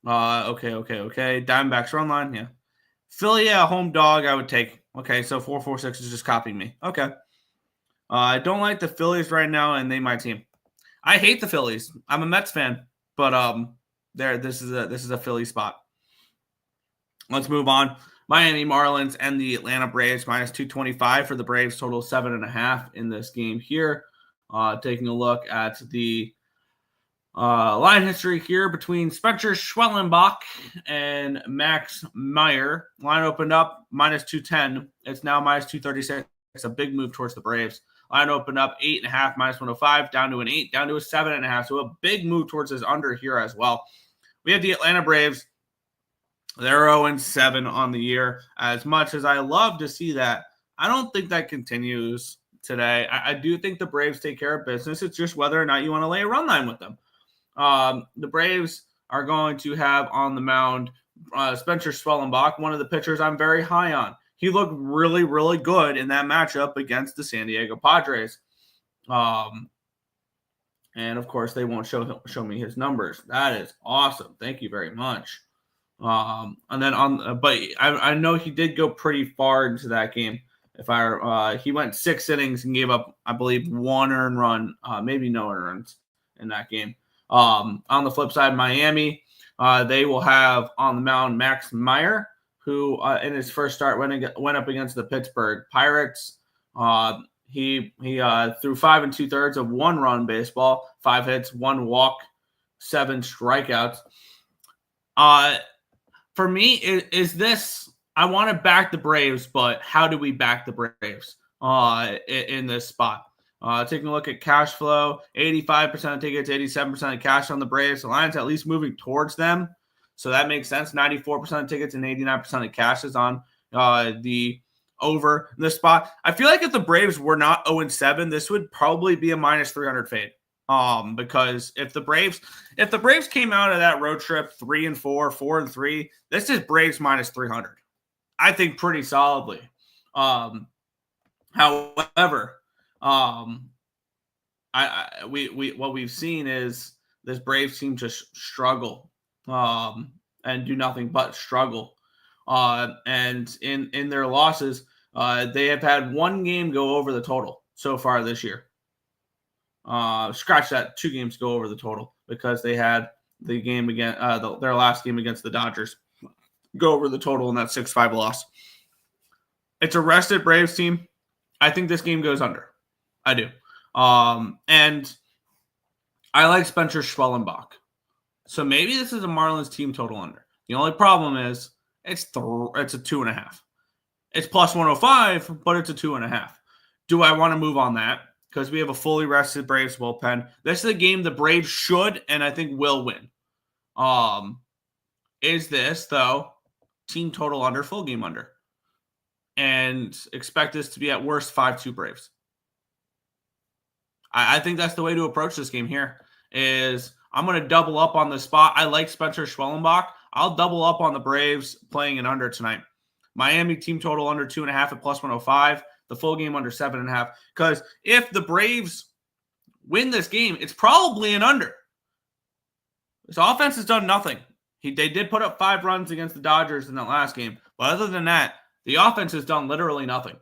Speaker 2: Okay. Diamondbacks run line. Yeah. Philly, home dog, I would take. Okay, so 4-4-6 is just copying me. Okay. I don't like the Phillies right now, and they my team. I hate the Phillies. I'm a Mets fan, but this is a Philly spot. Let's move on. Miami Marlins and the Atlanta Braves minus 225 for the Braves, total 7.5 in this game here. Taking a look at the line history here between Spencer Schwellenbach and Max Meyer. Line opened up minus 210. It's now minus 236. It's a big move towards the Braves. Line opened up 8.5 minus 105 down to an 8, down to a 7.5. So a big move towards this under here as well. We have the Atlanta Braves. They're 0-7 on the year. As much as I love to see that, I don't think that continues today. I do think the Braves take care of business. It's just whether or not you want to lay a run line with them. The Braves are going to have on the mound Spencer Schwellenbach, one of the pitchers I'm very high on. He looked really, really good in that matchup against the San Diego Padres. And of course, they won't show me his numbers. That is awesome. Thank you very much. And then but I know he did go pretty far into that game. He went 6 innings and gave up, I believe, 1 earned run, maybe no earned in that game. On the flip side, Miami, they will have on the mound Max Meyer, who in his first start went up against the Pittsburgh Pirates. He threw 5 2/3 of 1-run baseball, 5 hits, 1 walk, 7 strikeouts. For me, is this? I want to back the Braves, but how do we back the Braves in this spot? Taking a look at cash flow, 85% of tickets, 87% of cash on the Braves. The line's at least moving towards them, so that makes sense. 94% of tickets and 89% of cash is on the over in this spot. I feel like if the Braves were not 0-7, this would probably be a minus 300 fade. Because if the Braves came out of that road trip 3-4, 4-3, this is Braves minus 300. I think pretty solidly. However, what we've seen is this Braves team just struggle and do nothing but struggle. And in their losses, they have had 1 game go over the total so far this year. Scratch that, 2 games go over the total because they had the game again, their last game against the Dodgers go over the total in that 6-5 loss. It's a rested Braves team. I think this game goes under. I do. And I like Spencer Schwellenbach. So maybe this is a Marlins team total under. The only problem is it's a 2.5. It's plus 105, but it's a 2.5. Do I want to move on that? Because we have a fully rested Braves bullpen. This is a game the Braves should and I think will win. Is this, though, team total under, full game under? And expect this to be at worst 5-2 Braves. I think that's the way to approach this game here. Is I'm going to double up on the spot. I like Spencer Schwellenbach. I'll double up on the Braves playing an under tonight. Miami team total under 2.5 at plus 105. The full game under 7.5. Because if the Braves win this game, it's probably an under. This offense has done nothing. They did put up 5 runs against the Dodgers in that last game. But other than that, the offense has done literally nothing.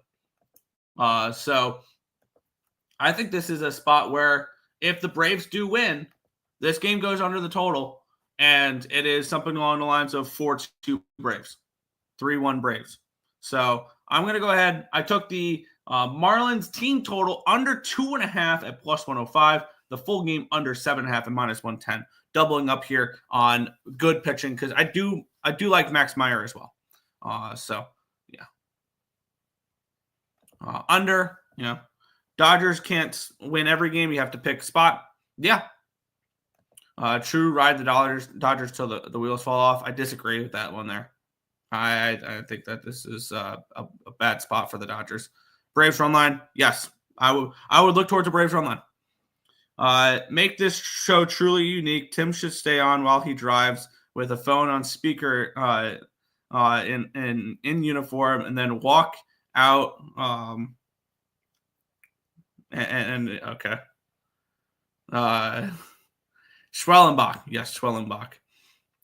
Speaker 2: So I think this is a spot where if the Braves do win, this game goes under the total. And it is something along the lines of 4-2 Braves. 3-1 Braves. So I'm going to go ahead. I took the Marlins team total under 2.5 at plus 105. the full game under 7.5 and -110. Doubling up here on good pitching because I do like Max Meyer as well. So yeah. Under, Dodgers can't win every game. You have to pick a spot. Yeah. True, ride the Dodgers till the wheels fall off. I disagree with that one there. I think that this is a bad spot for the Dodgers. Braves run line, yes. I would look towards the Braves run line. Make this show truly unique. Tim should stay on while he drives with a phone on speaker in uniform, and then walk out. Okay. Schwellenbach, yes, Schwellenbach.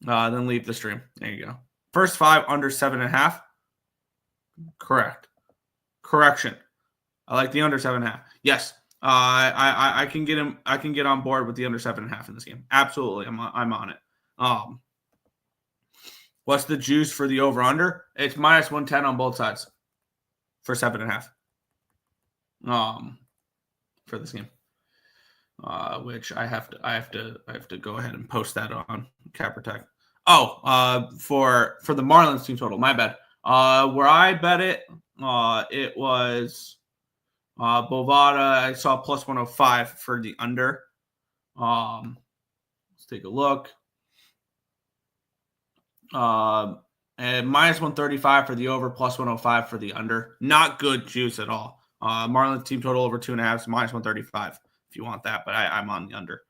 Speaker 2: Then leave the stream. There you go. First 5 under 7.5. Correct. Correction. I like the under 7.5. Yes. I can get him. I can get on board with the under 7.5 in this game. Absolutely, I'm on it. What's the juice for the over under? It's -110 on both sides for 7.5. For this game, which I have to go ahead and post that on Cap Protect. Oh, for the Marlins team total. My bad. Where I bet it, it was Bovada. I saw +105 for the under. Let's take a look. And -135 for the over, +105 for the under. Not good juice at all. Marlins team total over 2.5 is -135 if you want that, but I'm on the under.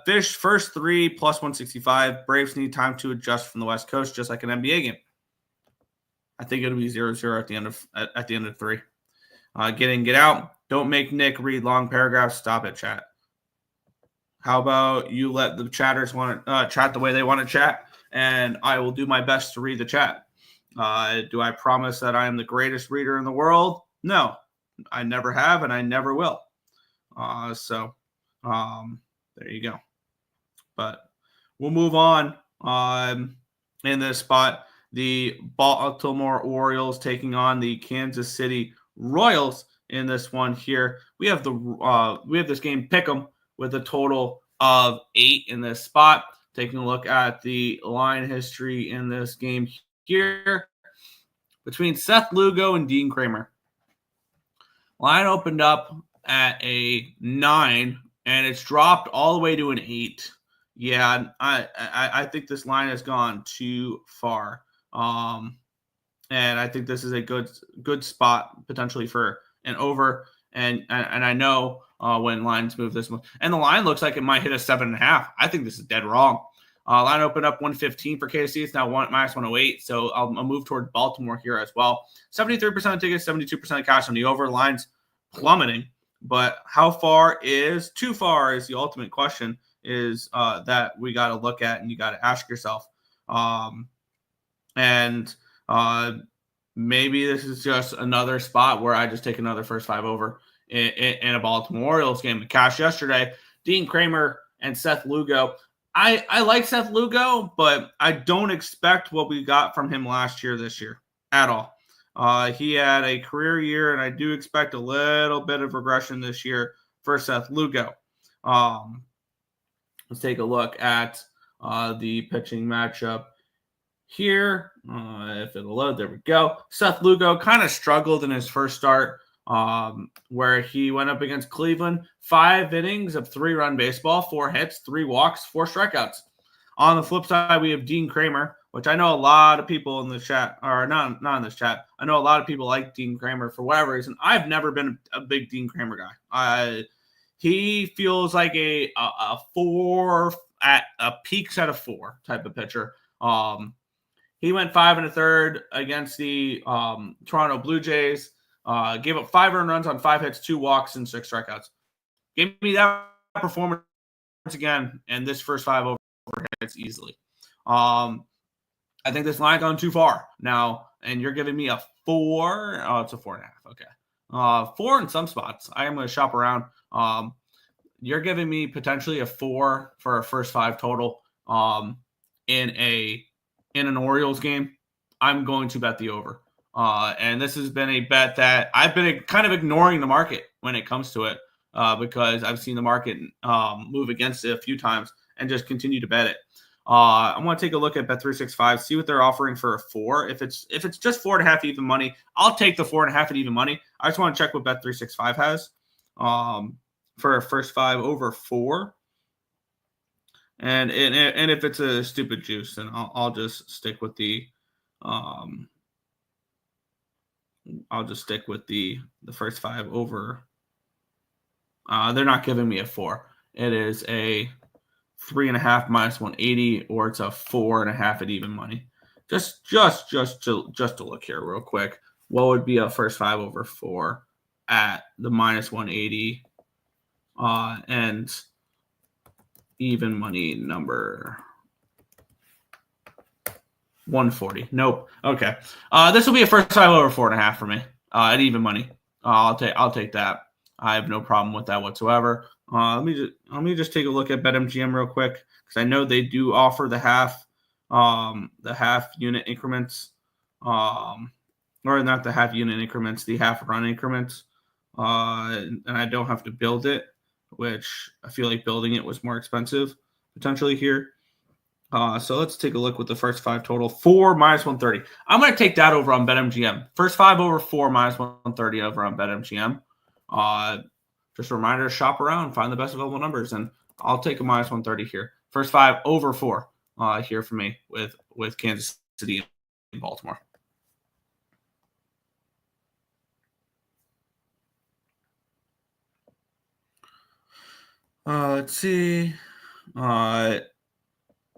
Speaker 2: Fish first 3 +165. Braves need time to adjust from the West Coast, just like an NBA game. I think it'll be 0-0 at the end of 3. Get in, get out. Don't make Nick read long paragraphs. Stop it, chat. How about you let the chatters want to chat the way they want to chat, and I will do my best to read the chat. Do I promise that I am the greatest reader in the world? No, I never have, and I never will. So there you go. But we'll move on. In this spot, the Baltimore Orioles taking on the Kansas City Royals. In this one here, we have this game pick'em with a total of 8 in this spot. Taking a look at the line history in this game here between Seth Lugo and Dean Kramer. Line opened up at a 9, and it's dropped all the way to an 8. Yeah, I think this line has gone too far. And I think this is a good spot potentially for an over. And I know when lines move this much. And the line looks like it might hit a 7.5. I think this is dead wrong. Line opened up 115 for KC. It's now -108. So I'll move toward Baltimore here as well. 73% of tickets, 72% of cash on the over. Lines plummeting. But how far is too far is the ultimate question is that we got to look at and you got to ask yourself. Maybe this is just another spot where I just take another first 5 over in a Baltimore Orioles game. The cash yesterday, Dean Kramer and Seth Lugo. I like Seth Lugo, but I don't expect what we got from him last year this year at all. He had a career year, and I do expect a little bit of regression this year for Seth Lugo. Let's take a look at the pitching matchup here. If it'll load, there we go. Seth Lugo kind of struggled in his first start where he went up against Cleveland. 5 innings of 3-run baseball, 4 hits, 3 walks, 4 strikeouts. On the flip side, we have Dean Kramer, which I know a lot of people in the chat, or not in this chat. I know a lot of people like Dean Kramer for whatever reason. I've never been a big Dean Kramer guy. He feels like a 4 at a peak set of 4 type of pitcher. He went 5 1/3 against the Toronto Blue Jays. Gave up 5 earned runs on 5 hits, 2 walks, and 6 strikeouts. Gave me that performance again, and this first 5 over hits easily. I think this line gone too far now, and you're giving me a 4. Oh, it's a 4.5. Okay, 4 in some spots. I am going to shop around. You're giving me potentially a 4 for a first 5 total. In an Orioles game, I'm going to bet the over. And this has been a bet that I've been kind of ignoring the market when it comes to it. because I've seen the market move against it a few times and just continue to bet it. I want to take a look at Bet365, see what they're offering for a 4. If it's just 4.5 even money, I'll take the 4.5 at even money. I just want to check what Bet365 has for a first 5 over 4. And if it's a stupid juice, then I'll just stick with the first 5 over. They're not giving me a 4. It is a 3.5 minus 180, or it's a 4.5 at even money. Just to look here real quick, what would be a first 5 over 4 at the minus 180 and even money number 140? Nope. Okay. This will be a first 5 over 4.5 for me at even money. I'll take that. I have no problem with that whatsoever. Let me just take a look at BetMGM real quick, because I know they do offer the half unit increments, or not the half unit increments, the half run increments, and I don't have to build it, which I feel like building it was more expensive potentially here. So let's take a look with the first 5 total. 4 minus 130. I'm going to take that over on BetMGM. First 5 over 4 minus 130 over on BetMGM. Just a reminder to shop around, find the best available numbers, and I'll take a minus 130 here. First 5 over 4 here for me with Kansas City and Baltimore. Let's see. I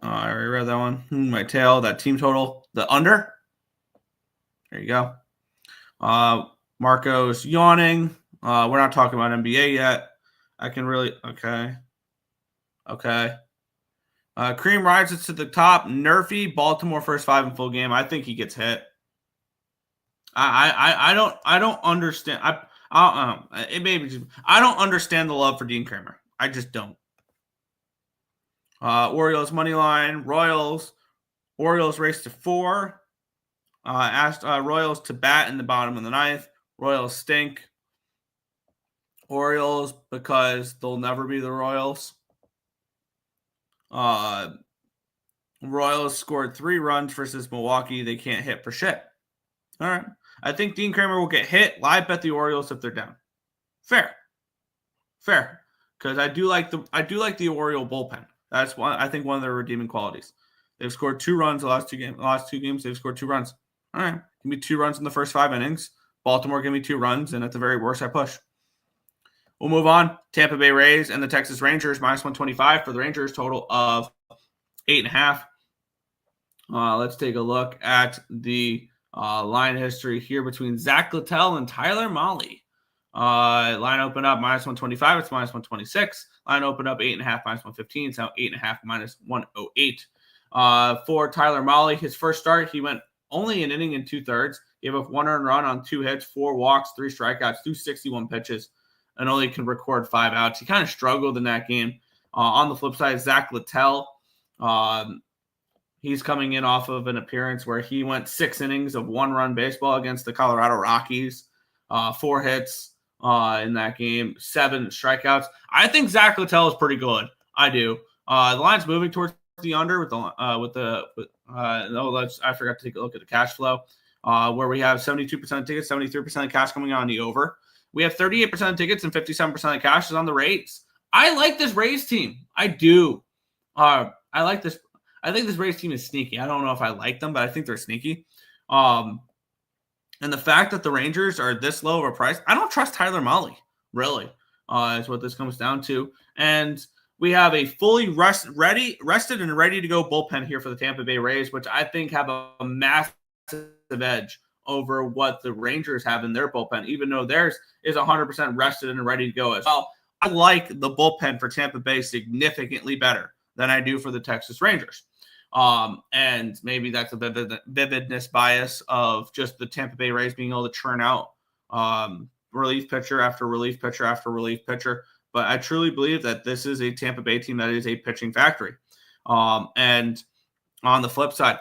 Speaker 2: already read that one. My tail, that team total, the under. There you go. Marco's yawning. We're not talking about NBA yet. I can really okay. Cream rises to the top. Nerfy, Baltimore first 5 in full game. I think he gets hit. I don't understand. I don't understand the love for Dean Kramer. I just don't. Orioles money line. Royals race to 4. Asked Royals to bat in the bottom of the 9th. Royals stink. Orioles, because they'll never be the Royals. Royals scored 3 runs versus Milwaukee. They can't hit for shit. All right. I think Dean Kramer will get hit. Live bet the Orioles if they're down. Fair. Because I do like the Oriole bullpen. That's I think one of their redeeming qualities. They've scored 2 runs the last two games. They've scored 2 runs. All right. Give me 2 runs in the first 5 innings. Baltimore give me 2 runs, and at the very worst, I push. We'll move on. Tampa Bay Rays and the Texas Rangers, minus 125 for the Rangers, total of 8.5. Let's take a look at the line history here between Zach Littell and Tyler Mahle. Line open up minus 125. It's minus 126. Line open up 8.5 minus 115. It's now 8.5 minus 108. For Tyler Mahle, his first start, he went only an inning and 2/3. Gave up 1 earned run on 2 hits, 4 walks, 3 strikeouts, threw 61 pitches, and only can record 5 outs. He kind of struggled in that game. On the flip side, Zach Littell, he's coming in off of an appearance where he went 6 innings of 1-run baseball against the Colorado Rockies, 4 hits in that game, 7 strikeouts. I think Zach Littell is pretty good. I do. The line's moving towards the under I forgot to take a look at the cash flow, where we have 72% of tickets, 73% of cash coming on the over. We have 38% of tickets and 57% of cash is on the Rays. I like this Rays team. I do. I like this. I think this Rays team is sneaky. I don't know if I like them, but I think they're sneaky. And the fact that the Rangers are this low of a price, I don't trust Tyler Mahle, really, is what this comes down to. And we have a fully rested and ready to go bullpen here for the Tampa Bay Rays, which I think have a massive edge over what the Rangers have in their bullpen, even though theirs is 100% rested and ready to go as well. I like the bullpen for Tampa Bay significantly better than I do for the Texas Rangers. And maybe that's a vividness bias of just the Tampa Bay Rays being able to churn out relief pitcher after relief pitcher after relief pitcher. But I truly believe that this is a Tampa Bay team that is a pitching factory. And on the flip side,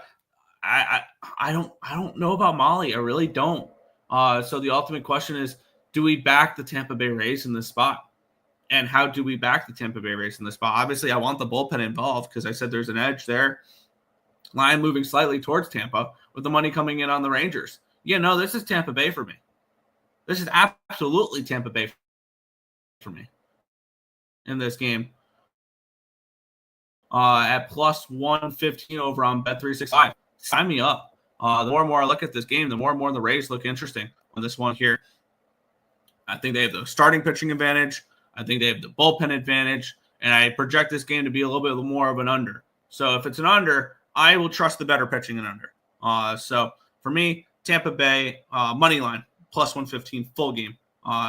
Speaker 2: I don't know about Mahle. I really don't. So the ultimate question is, do we back the Tampa Bay Rays in this spot? And how do we back the Tampa Bay Rays in this spot? Obviously, I want the bullpen involved because I said there's an edge there. Line moving slightly towards Tampa with the money coming in on the Rangers. Yeah, no, this is Tampa Bay for me. This is absolutely Tampa Bay for me in this game. At plus 115 over on Bet365. Sign me up. The more and more I look at this game, the more and more the Rays look interesting on this one here. I think they have the starting pitching advantage. I think they have the bullpen advantage. And I project this game to be a little bit more of an under. So if it's an under, I will trust the better pitching and under. So for me, Tampa Bay, money line, plus 115, full game.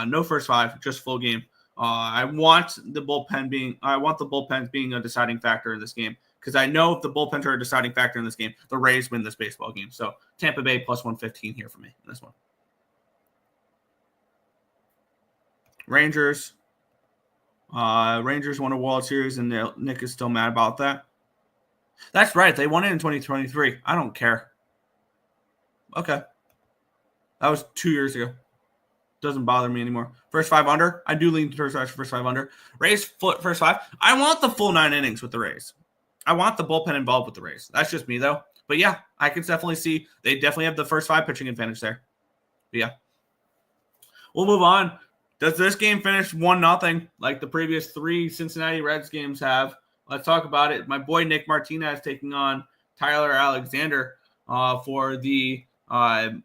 Speaker 2: No first five, just full game. I want the bullpens being a deciding factor in this game because I know if the bullpens are a deciding factor in this game, the Rays win this baseball game. So Tampa Bay plus 115 here for me in this one. Rangers. Rangers won a World Series, and Nick is still mad about that. That's right. They won it in 2023. I don't care. Okay. That was 2 years ago. Doesn't bother me anymore. First five under. I do lean towards first five under. Rays first five. I want the full 9 innings with the Rays. I want the bullpen involved with the Rays. That's just me, though. But, yeah, I can definitely see they definitely have the first 5 pitching advantage there. But, yeah. We'll move on. Does this game finish 1-0 like the previous 3 Cincinnati Reds games have? Let's talk about it. My boy Nick Martinez taking on Tyler Alexander for the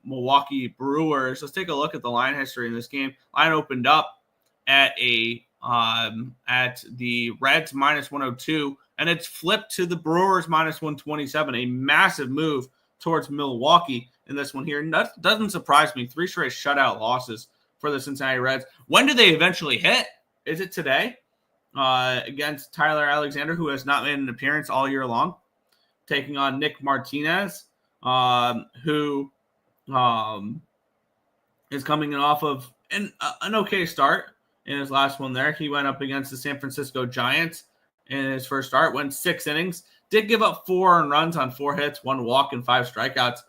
Speaker 2: Milwaukee Brewers. Let's take a look at the line history in this game. Line opened up at the Reds minus 102, and it's flipped to the Brewers minus 127. A massive move towards Milwaukee in this one here. And that doesn't surprise me. 3 straight shutout losses for the Cincinnati Reds. When do they eventually hit? Is it today? Against Tyler Alexander, who has not made an appearance all year long, taking on Nick Martinez, who is coming in off of an okay start in his last one there. He went up against the San Francisco Giants in his first start, went 6 innings, did give up 4 earned runs on 4 hits, 1 walk, and 5 strikeouts.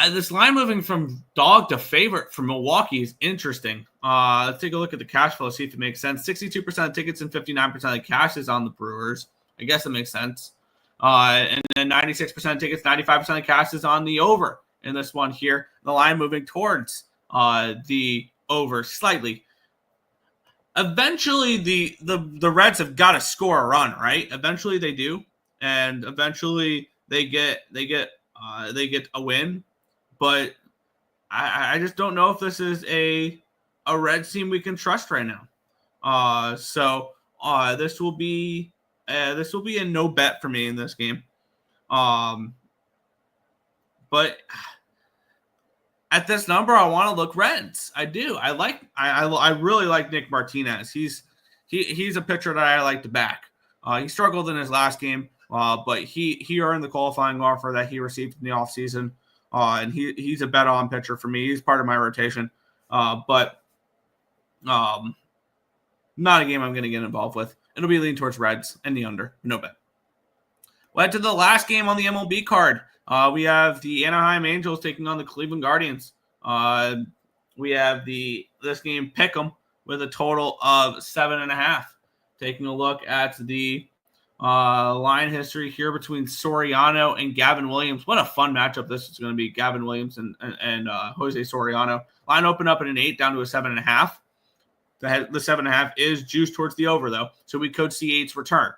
Speaker 2: This line moving from dog to favorite for Milwaukee is interesting. Let's take a look at the cash flow, see if it makes sense. 62% of tickets and 59% of the cash is on the Brewers. I guess it makes sense. And then 96% of tickets, 95% of cash is on the over in this one here. The line moving towards the over slightly. Eventually, the Reds have got to score a run, right? Eventually they do, and eventually they get a win. But I just don't know if this is a Reds team we can trust right now. So this will be a no bet for me in this game. But at this number, I want to look Reds. I do. I really like Nick Martinez. He's a pitcher that I like to back. He struggled in his last game, but he earned the qualifying offer that he received in the offseason. And he's a bet-on pitcher for me. He's part of my rotation. But not a game I'm going to get involved with. It'll be leaning towards Reds and the under. No bet. Well, to the last game on the MLB card. We have the Anaheim Angels taking on the Cleveland Guardians. We have this game pick'em with a total of 7.5. Taking a look at the line history here between Soriano and Gavin Williams. What a fun matchup this is going to be. Gavin Williams and Jose Soriano. Line opened up at an 8 down to a 7.5. The 7.5 is juiced towards the over, though, so we could see 8's return.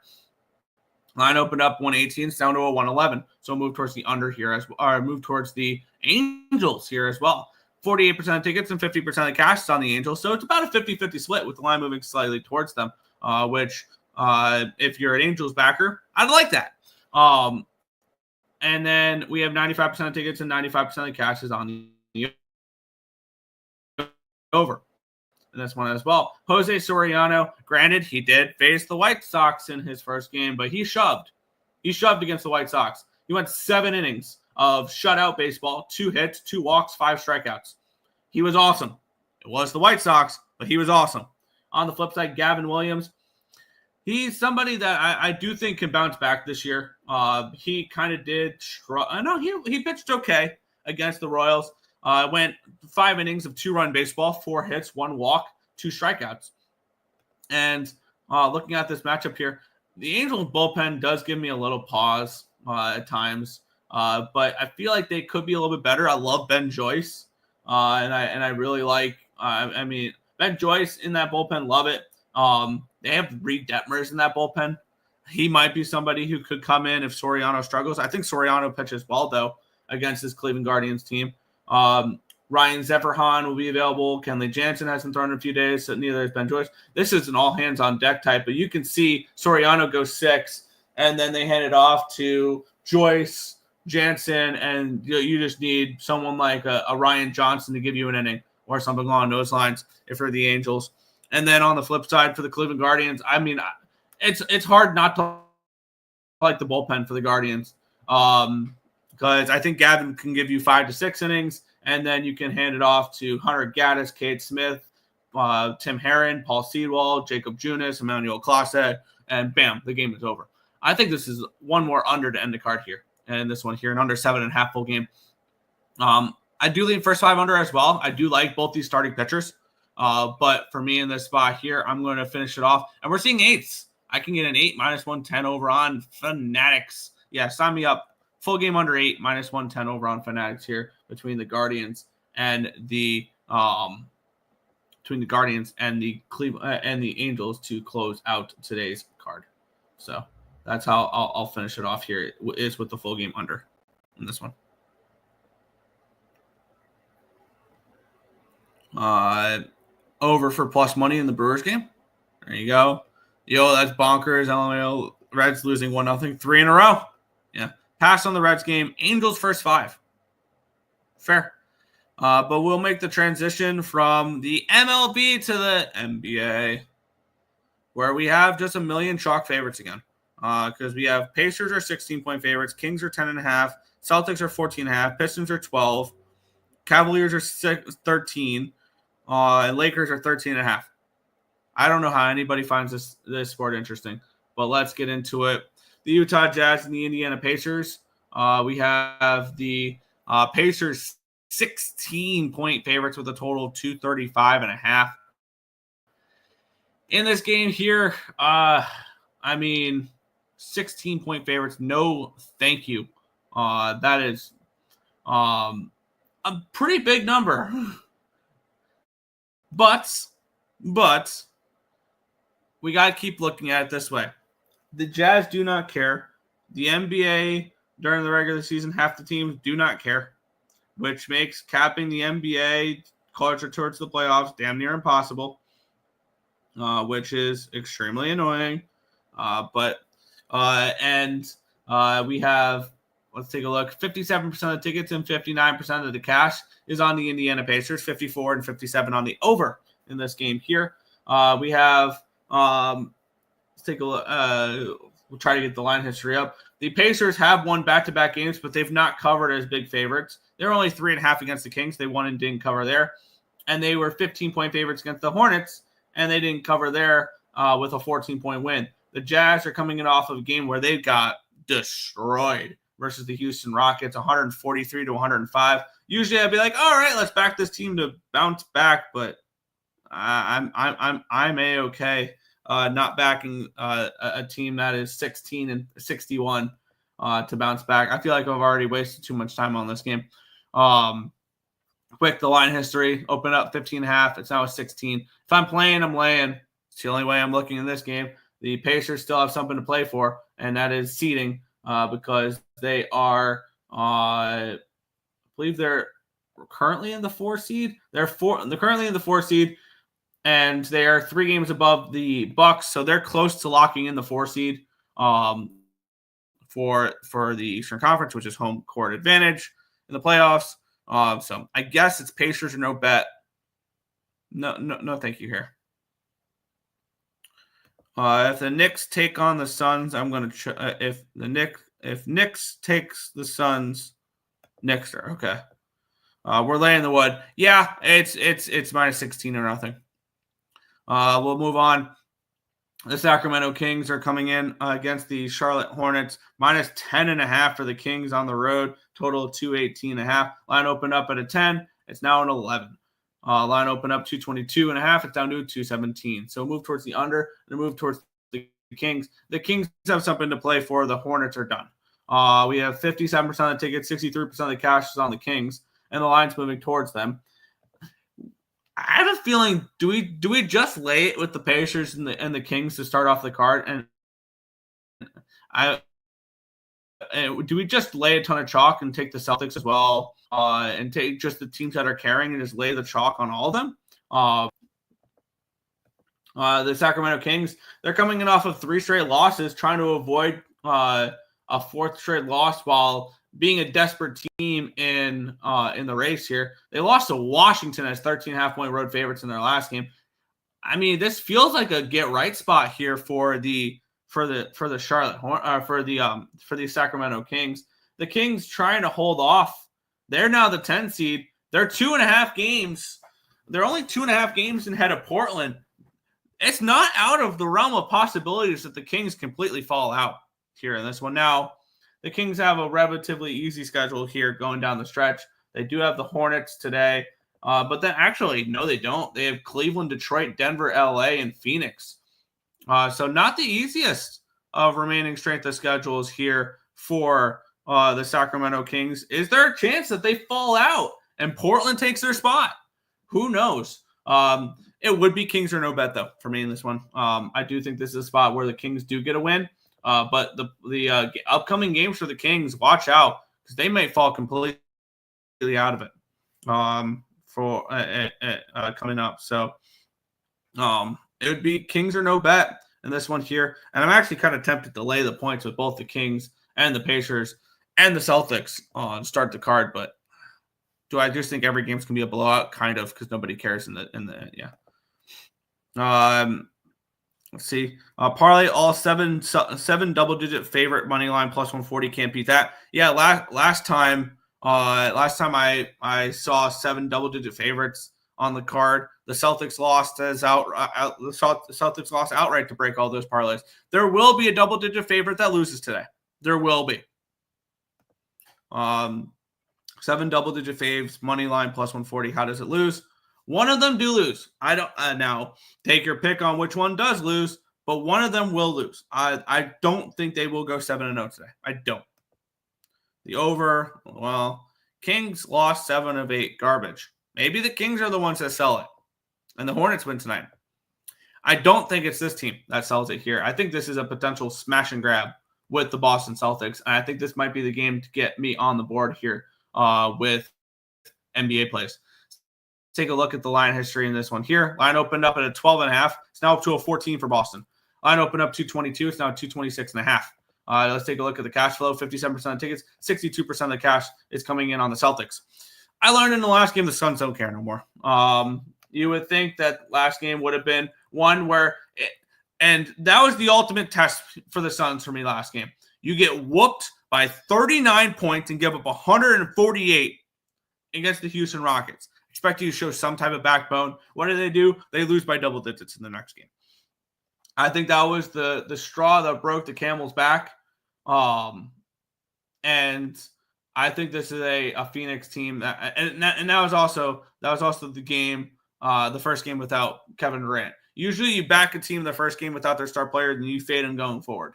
Speaker 2: Line opened up 118, it's down to a 111. So move towards the under here move towards the Angels here as well. 48% of tickets and 50% of the cash is on the Angels. So it's about a 50-50 split with the line moving slightly towards them, which if you're an Angels backer, I'd like that. And then we have 95% of tickets and 95% of the cash is on the over. And this one as well. Jose Soriano, granted, he did face the White Sox in his first game, but he shoved. He shoved against the White Sox. He went 7 innings of shutout baseball, 2 hits, 2 walks, 5 strikeouts. He was awesome. It was the White Sox, but he was awesome. On the flip side, Gavin Williams, he's somebody that I do think can bounce back this year. He kind of did. I know he pitched okay against the Royals. Went 5 innings of 2-run baseball, 4 hits, 1 walk, 2 strikeouts. And looking at this matchup here, the Angels bullpen does give me a little pause at times, but I feel like they could be a little bit better. I love Ben Joyce, and I really like. I mean, Ben Joyce in that bullpen, love it. They have Reed Detmers in that bullpen. He might be somebody who could come in if Soriano struggles. I think Soriano pitches well, though, against this Cleveland Guardians team. Ryan Zeferhan will be available. Kenley Jansen hasn't thrown in a few days, so neither has Ben Joyce. This is an all-hands-on-deck type, but you can see Soriano go 6, and then they hand it off to Joyce, Jansen, and you just need someone like a Ryan Johnson to give you an inning or something along those lines if you're the Angels. And then on the flip side for the Cleveland Guardians, I mean, it's hard not to like the bullpen for the Guardians because I think Gavin can give you 5 to 6 innings, and then you can hand it off to Hunter Gaddis, Cade Smith, Tim Herron, Paul Seedwall, Jacob Junis, Emmanuel Clase, and bam, the game is over. I think this is one more under to end the card here, and this one here, an under 7.5 full game. I do lean first 5 under as well. I do like both these starting pitchers, but for me in this spot here, I'm going to finish it off, and we're seeing 8s. I can get an 8 -110 over on Fanatics. Yeah, sign me up. Full game under 8 -110 over on Fanatics here between the Guardians and the Cleveland and the Angels to close out today's card. So that's how I'll finish it off here. Is with the full game under in this one. Over for plus money in the Brewers game. There you go. Yo, that's bonkers. LMAO Reds losing 1-0, 3 in a row. Yeah. Pass on the Reds game. Angels first 5. Fair. But we'll make the transition from the MLB to the NBA, where we have just a million chalk favorites again. Because we have Pacers are 16-point favorites, Kings are 10.5, Celtics are 14.5, Pistons are 12, Cavaliers are 13, and Lakers are 13.5. I don't know how anybody finds this sport interesting, but let's get into it. The Utah Jazz and the Indiana Pacers. We have the Pacers 16-point favorites with a total of 235.5. In this game here, I mean, 16-point favorites, no thank you. That is a pretty big number. But we got to keep looking at it this way. The Jazz do not care. The NBA during the regular season, half the teams do not care, which makes capping the NBA closer towards the playoffs damn near impossible, which is extremely annoying. We have, let's take a look, 57% of the tickets and 59% of the cash is on the Indiana Pacers, 54 and 57 on the over in this game here. We have, let's take a look. We'll try to get the line history up. The Pacers have won back-to-back games, but they've not covered as big favorites. They're only 3.5 against the Kings. They won and didn't cover there. And they were 15-point favorites against the Hornets, and they didn't cover there with a 14-point win. The Jazz are coming in off of a game where they got destroyed versus the Houston Rockets, 143-105. Usually I'd be like, all right, let's back this team to bounce back, but I'm A-okay. Not backing a team that is 16 and 61 to bounce back. I feel like I've already wasted too much time on this game. Quick, the line history, open up 15.5. It's now a 16. If I'm playing, I'm laying. It's the only way I'm looking in this game. The Pacers still have something to play for, and that is seeding because they are, I believe they're currently in the 4 seed. They're currently in the 4 seed. And they are 3 games above the Bucks, so they're close to locking in the 4 seed for the Eastern Conference, which is home court advantage in the playoffs. So I guess it's Pacers or no bet. No, thank you here. If the Knicks take on the Suns, I'm going to if Knicks takes the Suns, Knicks are okay. We're laying the wood. Yeah, it's -16 or nothing. We'll move on. The Sacramento Kings are coming in against the Charlotte Hornets. -10.5 for the Kings on the road. Total of 218.5. Line opened up at a 10. It's now an 11. Line opened up 222.5. It's down to 217. So move towards the under and move towards the Kings. The Kings have something to play for. The Hornets are done. We have 57% of the tickets, 63% of the cash is on the Kings, and the line's moving towards them. I have a feeling, do we just lay it with the Pacers and the Kings to start off the card? And do we just lay a ton of chalk and take the Celtics as well, and take just the teams that are carrying and just lay the chalk on all of them? The Sacramento Kings, they're coming in off of 3 straight losses, trying to avoid a 4th straight loss while being a desperate team in the race here. They lost to Washington as 13.5-point road favorites in their last game. I mean, this feels like a get right spot here for the Sacramento Kings. The Kings trying to hold off. They're now the 10 seed. They're 2.5 games. They're only 2.5 games ahead of Portland. It's not out of the realm of possibilities that the Kings completely fall out here in this one. Now, the Kings have a relatively easy schedule here going down the stretch. They do have the Hornets today, but then actually, no, they don't. They have Cleveland, Detroit, Denver, LA, and Phoenix. So not the easiest of remaining strength of schedules here for the Sacramento Kings. Is there a chance that they fall out and Portland takes their spot? Who knows? It would be Kings or no bet, though, for me in this one. I do think this is a spot where the Kings do get a win. But the upcoming games for the Kings, watch out, because they may fall completely out of it for coming up. So it would be Kings or no bet in this one here. And I'm actually kind of tempted to lay the points with both the Kings and the Pacers and the Celtics on start the card. But do I just think every game's going to be a blowout? Kind of, because nobody cares in the yeah. Let's see. Parlay all seven double-digit favorite money line plus 140. Can't beat that. Yeah, last time I saw 7 double-digit favorites on the card. The Celtics lost the Celtics lost outright to break all those parlays. There will be a double-digit favorite that loses today. There will be. 7 double-digit faves, money line plus 140. How does it lose? One of them do lose. I don't now take your pick on which one does lose, but one of them will lose. I don't think they will go 7-0 today. I don't. The over, well, Kings lost 7 of 8. Garbage. Maybe the Kings are the ones that sell it, and the Hornets win tonight. I don't think it's this team that sells it here. I think this is a potential smash and grab with the Boston Celtics, and I think this might be the game to get me on the board here with NBA plays. Take a look at the line history in this one here. Line opened up at a 12.5. It's now up to a 14 for Boston. Line opened up 222. It's now 226.5. Let's take a look at the cash flow. 57% of tickets, 62% of the cash is coming in on the Celtics. I learned in the last game the Suns don't care no more. You would think that last game would have been one where and that was the ultimate test for the Suns for me last game. You get whooped by 39 points and give up 148 against the Houston Rockets. Expect you to show some type of backbone. What do? They lose by double digits in the next game. I think that was the straw that broke the camel's back. And I think this is a Phoenix team and that was also the game, the first game without Kevin Durant. Usually you back a team the first game without their star player and you fade them going forward.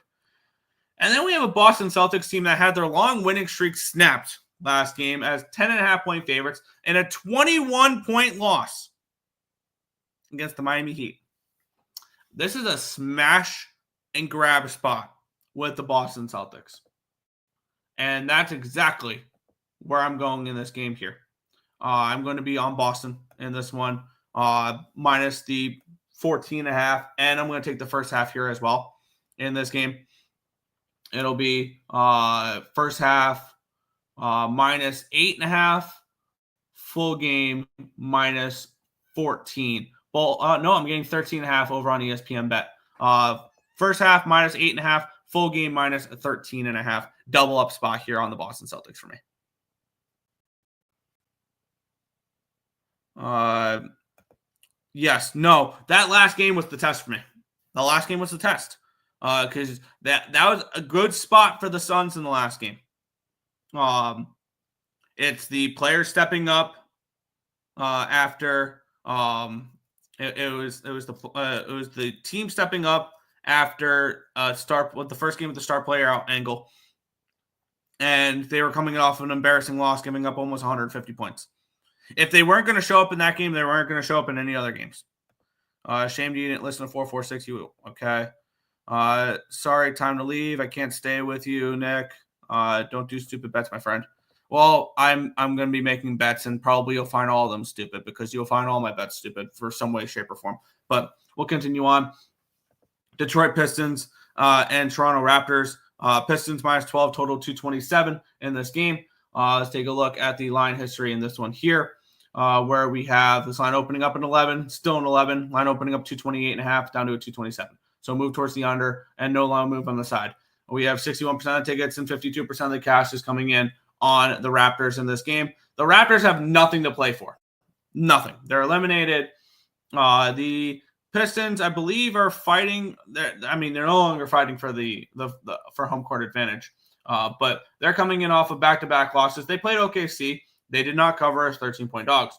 Speaker 2: And then we have a Boston Celtics team that had their long winning streak snapped last game as 10.5-point favorites and a 21-point loss against the Miami Heat. This is a smash and grab spot with the Boston Celtics. And that's exactly where I'm going in this game here. I'm going to be on Boston in this one, minus the 14.5, and I'm going to take the first half here as well in this game. It'll be first half minus 8.5, full game minus 14. Well, no, I'm getting 13.5 over on ESPN Bet. First half minus 8.5, full game minus 13.5. Double up spot here on the Boston Celtics for me. Yes, no, that last game was the test for me. The last game was the test because that was a good spot for the Suns in the last game. It's the players stepping up after it was the team stepping up after the first game with the star player out angle, and they were coming off an embarrassing loss, giving up almost 150 points. If they weren't going to show up in that game, they weren't going to show up in any other games. Shame you didn't listen to 446. You okay? Sorry, time to leave. I can't stay with you, Nick. Don't do stupid bets, my friend. Well, I'm going to be making bets, and probably you'll find all of them stupid because you'll find all my bets stupid for some way, shape, or form. But we'll continue on. Detroit Pistons and Toronto Raptors. Pistons minus 12, total 227 in this game. Let's take a look at the line history in this one here, where we have this line opening up at 11, still an 11, line opening up 228.5 down to a 227. So move towards the under and no line move on the side. We have 61% of tickets and 52% of the cash is coming in on the Raptors in this game. The Raptors have nothing to play for. Nothing. They're eliminated. The Pistons, I believe, are fighting. They're no longer fighting for the for home court advantage. But they're coming in off of back-to-back losses. They played OKC. They did not cover as 13-point dogs.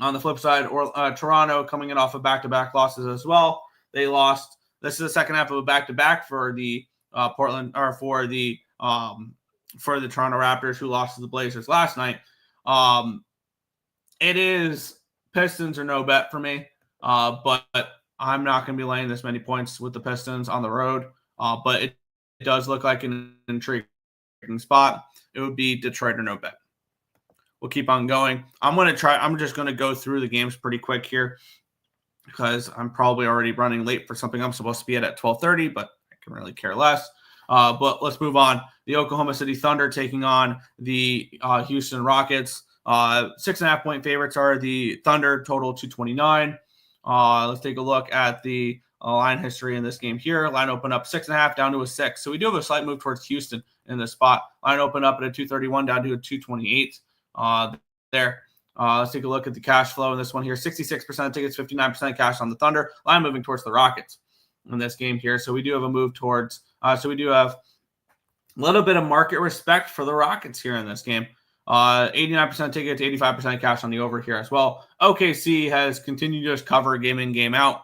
Speaker 2: On the flip side, Toronto coming in off of back-to-back losses as well. They lost. This is the second half of a back-to-back for the for the Toronto Raptors, who lost to the Blazers last night. It is Pistons or no bet for me, but I'm not going to be laying this many points with the Pistons on the road. But it does look like an intriguing spot. It would be Detroit or no bet. We'll keep on going. I'm just going to go through the games pretty quick here because I'm probably already running late for something I'm supposed to be at 12:30, but I can really care less. But let's move on. The Oklahoma City Thunder taking on the Houston Rockets. 6.5 point favorites are the Thunder, total 229. Let's take a look at the line history in this game here. Line open up 6.5 down to a 6. So we do have a slight move towards Houston in this spot. Line open up at a 231 down to a 228 there. Let's take a look at the cash flow in this one here. 66% of tickets, 59% cash on the Thunder. Line moving towards the Rockets in this game here. So we do have a move towards so we do have a little bit of market respect for the Rockets here in this game. 89% tickets, 85% cash on the over here as well. OKC has continued to just cover game in, game out.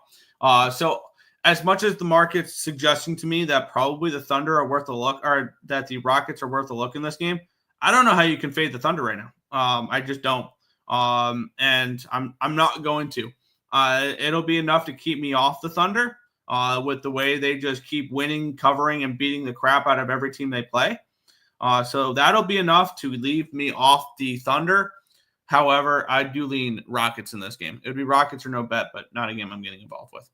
Speaker 2: So as much as the market's suggesting to me that probably the Thunder are worth a look, or that the Rockets are worth a look in this game, I don't know how you can fade the Thunder right now. I just don't. And I'm not going to. It'll be enough to keep me off the Thunder with the way they just keep winning, covering, and beating the crap out of every team they play. So that'll be enough to leave me off the Thunder. However, I do lean Rockets in this game. It would be Rockets or no bet, but not a game I'm getting involved with.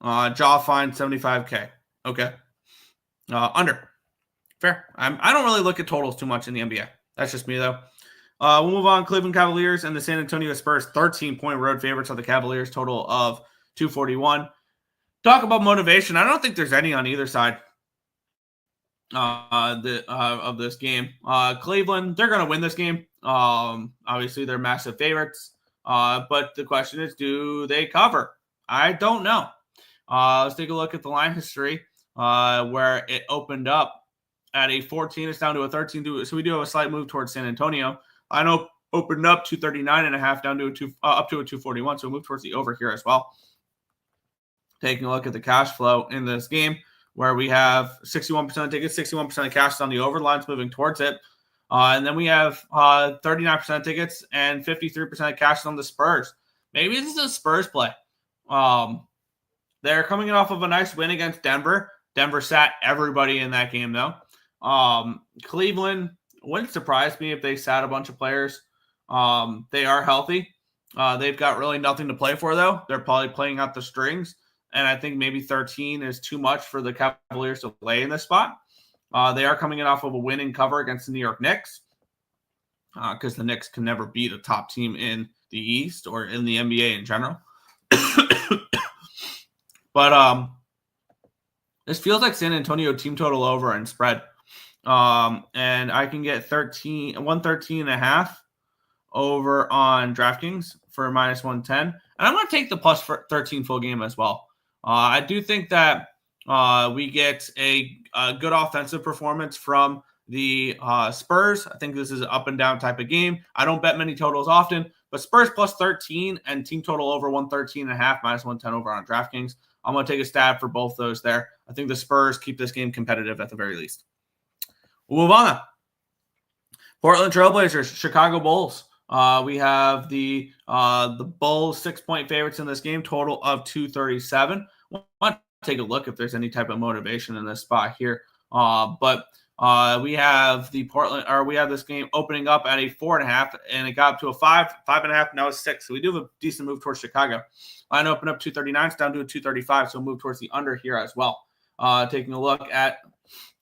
Speaker 2: Jaw fine, 75K. Okay. Under. Fair. I don't really look at totals too much in the NBA. That's just me, though. We'll move on. Cleveland Cavaliers and the San Antonio Spurs, 13-point road favorites on the Cavaliers, total of 241. Talk about motivation. I don't think there's any on either side of this game. Cleveland, they're going to win this game. Obviously, they're massive favorites. But the question is, do they cover? I don't know. Let's take a look at the line history where it opened up at a 14. It's down to a 13. So we do have a slight move towards San Antonio. I know opened up 239.5 down to up to a 241. So we move towards the over here as well. Taking a look at the cash flow in this game, where we have 61% of tickets, 61% of cash on the over. Lines moving towards it. And then we have 39% of tickets and 53% of cash on the Spurs. Maybe this is a Spurs play. They're coming off of a nice win against Denver. Denver sat everybody in that game, though. Cleveland, wouldn't surprise me if they sat a bunch of players. They are healthy. They've got really nothing to play for, though. They're probably playing out the strings. And I think maybe 13 is too much for the Cavaliers to lay in this spot. They are coming in off of a win and cover against the New York Knicks, because the Knicks can never beat a top team in the East or in the NBA in general. But this feels like San Antonio team total over and spread. And I can get 113.5 over on DraftKings for minus 110. And I'm going to take the plus 13 full game as well. I do think that we get a good offensive performance from the Spurs. I think this is an up and down type of game. I don't bet many totals often, but Spurs plus 13 and team total over 113.5 minus 110 over on DraftKings. I'm going to take a stab for both those there. I think the Spurs keep this game competitive at the very least. We'll move on now. Portland Trailblazers, Chicago Bulls. We have the Bulls 6-point favorites in this game, total of 237. I want to take a look if there's any type of motivation in this spot here. But we have this game opening up at a 4.5, and it got up to a 5.5. Now it's 6. So we do have a decent move towards Chicago. Line opened up 239, it's down to a 235. So move towards the under here as well. Taking a look at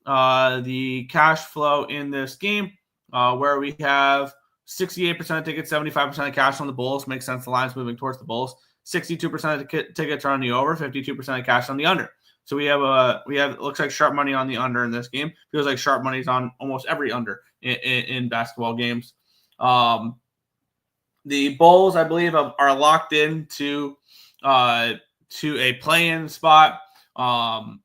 Speaker 2: the cash flow in this game, where we have 68% of tickets, 75% of cash on the Bulls. Makes sense. The line's moving towards the Bulls. 62% of the tickets are on the over, 52% of cash on the under. So we have it looks like sharp money on the under in this game. Feels like sharp money's on almost every under in basketball games. The Bulls, I believe, are locked in to a play-in spot. The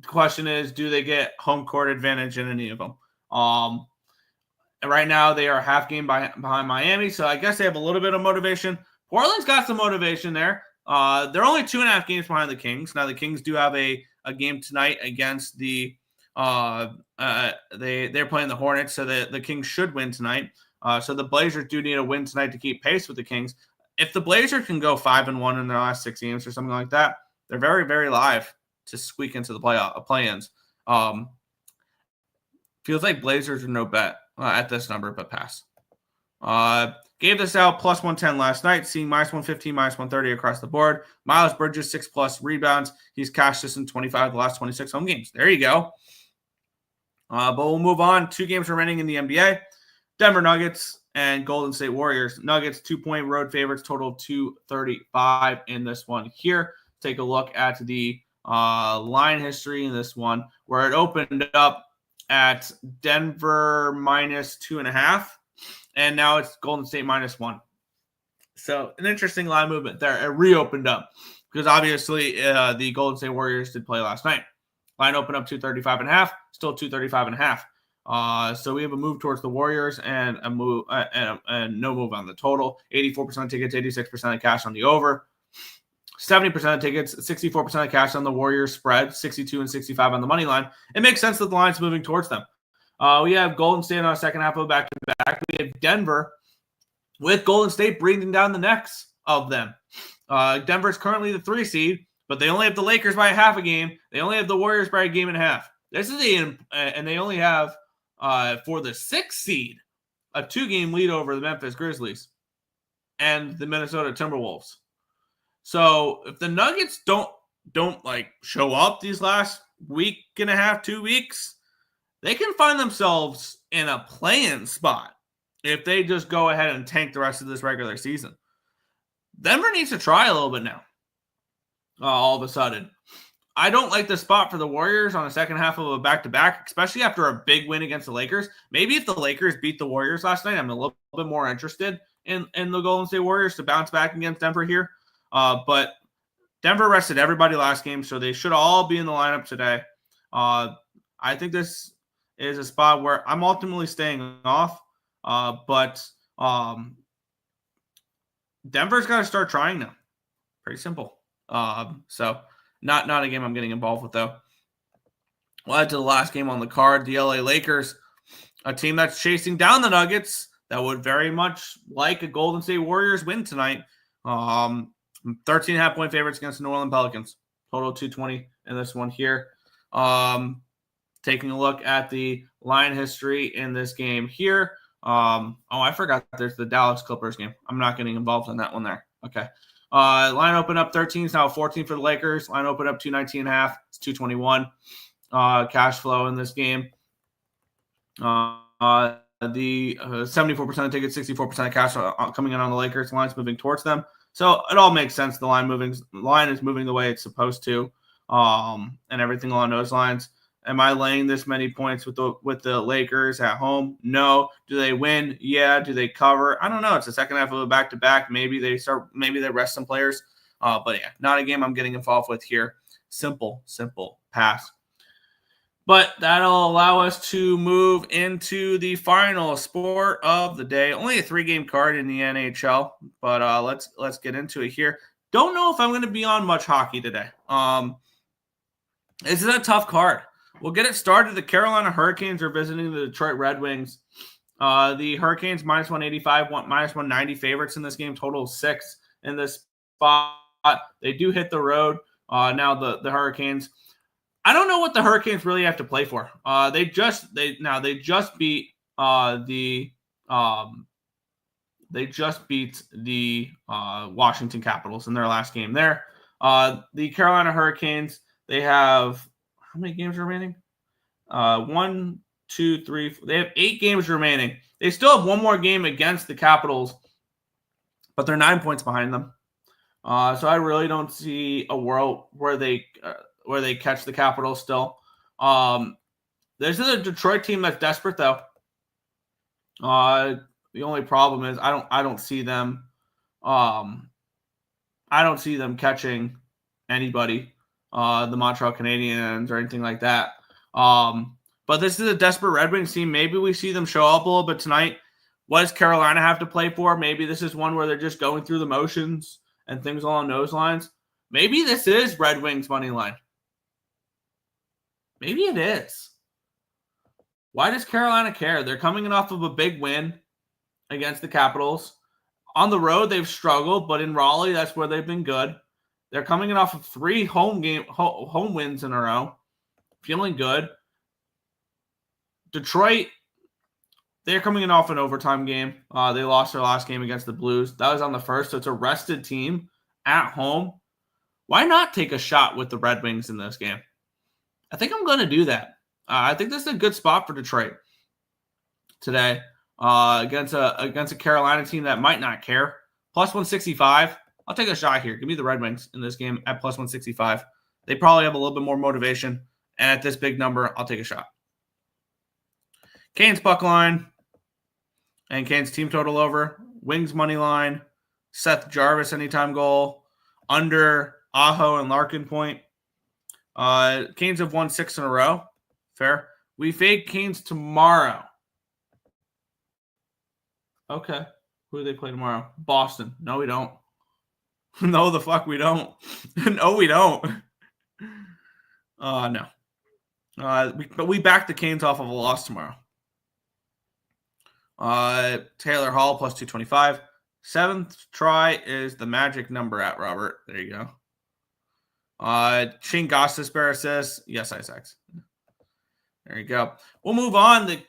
Speaker 2: question is, do they get home court advantage in any of them? And right now they are a half game behind Miami, so I guess they have a little bit of motivation. Portland's got some motivation there. They're only 2.5 games behind the Kings. Now the Kings do have a game tonight against the they're playing the Hornets, so the Kings should win tonight. So the Blazers do need a win tonight to keep pace with the Kings. If the Blazers can go 5-1 in their last 6 games or something like that, they're very, very live to squeak into the play-ins. Feels like Blazers are no bet at this number, but pass. Gave this out plus 110 last night, seeing minus 115, minus 130 across the board. Miles Bridges, 6+ rebounds. He's cashed this in 25 of the last 26 home games. There you go. But we'll move on. 2 games remaining in the NBA. Denver Nuggets and Golden State Warriors. Nuggets 2-point road favorites, total 235 in this one here. Take a look at the line history in this one, where it opened up at Denver minus 2.5, and now it's Golden State minus 1. So an interesting line movement there. It reopened up because obviously the Golden State Warriors did play last night. Line opened up 235.5, still 235.5. So we have a move towards the Warriors and a move and no move on the total. 84% of tickets, 86% of cash on the over. 70% of tickets, 64% of cash on the Warriors spread, 62 and 65 on the money line. It makes sense that the line's moving towards them. We have Golden State on a second half of a back-to-back. We have Denver with Golden State breathing down the necks of them. Denver's currently the 3 seed, but they only have the Lakers by a half a game. They only have the Warriors by a game and a half. This is and they only have for the 6th seed a 2-game lead over the Memphis Grizzlies and the Minnesota Timberwolves. So if the Nuggets don't like show up these last week and a half, 2 weeks, they can find themselves in a play-in spot if they just go ahead and tank the rest of this regular season. Denver needs to try a little bit now. All of a sudden, I don't like the spot for the Warriors on the second half of a back-to-back, especially after a big win against the Lakers. Maybe if the Lakers beat the Warriors last night, I'm a little bit more interested in the Golden State Warriors to bounce back against Denver here. But Denver rested everybody last game, so they should all be in the lineup today. I think this is a spot where I'm ultimately staying off. But Denver's got to start trying now. Pretty simple. So not a game I'm getting involved with, though. We'll head to the last game on the card, the LA Lakers, a team that's chasing down the Nuggets that would very much like a Golden State Warriors win tonight. 13.5 point favorites against the New Orleans Pelicans. Total 220 in this one here. Taking a look at the line history in this game here. I forgot there's the Dallas Clippers game. I'm not getting involved in that one there. Okay. Line open up 13 is now 14 for the Lakers. Line open up 219.5. It's 221. Cash flow in this game. The 74% of tickets, 64% of cash coming in on the Lakers. Line's moving towards them. So it all makes sense. The line is moving the way it's supposed to, and everything along those lines. Am I laying this many points with the Lakers at home? No. Do they win? Yeah. Do they cover? I don't know. It's the second half of a back-to-back. Maybe they rest some players. But yeah, not a game I'm getting involved with here. Simple pass. But that'll allow us to move into the final sport of the day. Only a 3-game card in the NHL, but let's get into it here. Don't know if I'm going to be on much hockey today. This is a tough card. We'll get it started. The Carolina Hurricanes are visiting the Detroit Red Wings. The Hurricanes minus 185, minus 190 favorites in this game. Total 6 in this spot. They do hit the road. Now the Hurricanes. I don't know what the Hurricanes really have to play for. They just beat the Washington Capitals in their last game there. The Carolina Hurricanes, they have how many games remaining? 1, 2, 3. They have 8 games remaining. They still have one more game against the Capitals, but they're 9 points behind them. So I really don't see a world where they catch the Capitals still. This is a Detroit team that's desperate though. The only problem is I don't see them catching anybody, the Montreal Canadiens or anything like that. But this is a desperate Red Wings team. Maybe we see them show up a little bit tonight. What does Carolina have to play for? Maybe this is one where they're just going through the motions and things along those lines. Maybe this is Red Wings money line. Maybe it is. Why does Carolina care? They're coming in off of a big win against the Capitals. On the road, they've struggled, but in Raleigh, that's where they've been good. They're coming in off of 3 home wins in a row. Feeling good. Detroit, they're coming in off an overtime game. They lost their last game against the Blues. That was on the first, so it's a rested team at home. Why not take a shot with the Red Wings in this game? I think I'm going to do that. I think this is a good spot for Detroit today against a Carolina team that might not care. Plus 165. I'll take a shot here. Give me the Red Wings in this game at plus 165. They probably have a little bit more motivation. And at this big number, I'll take a shot. Canes puck line and Canes team total over. Wings money line. Seth Jarvis anytime goal. Under Aho and Larkin point. Canes have won 6 in a row. Fair. We fade Canes tomorrow. Okay. Who do they play tomorrow? Boston. No, we don't. No, the fuck we don't. No, we don't. No. But we back the Canes off of a loss tomorrow. Taylor Hall plus 225. 7th try is the magic number at Robert. There you go. Shane Goss spare assist. Yes, Isaacs. There you go. We'll move on. The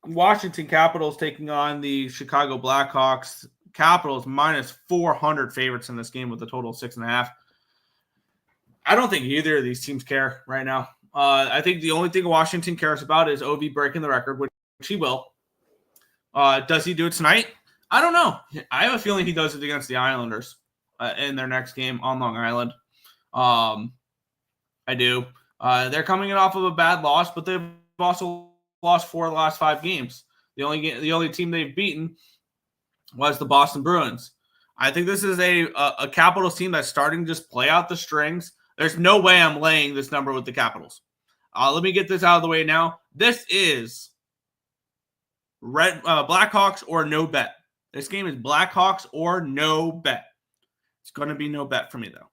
Speaker 2: Washington Capitals taking on the Chicago Blackhawks. Capitals minus 400 favorites in this game with a total of 6.5. I don't think either of these teams care right now. I think the only thing Washington cares about is Ovi breaking the record, which he will. Does he do it tonight? I don't know. I have a feeling he does it against the Islanders in their next game on Long Island. I do. They're coming in off of a bad loss, but they've also lost 4 of the last 5 games. The only team they've beaten was the Boston Bruins. I think this is a Capitals team that's starting to just play out the strings. There's no way I'm laying this number with the Capitals. Let me get this out of the way now. This is Blackhawks or no bet. This game is Blackhawks or no bet. It's going to be no bet for me, though.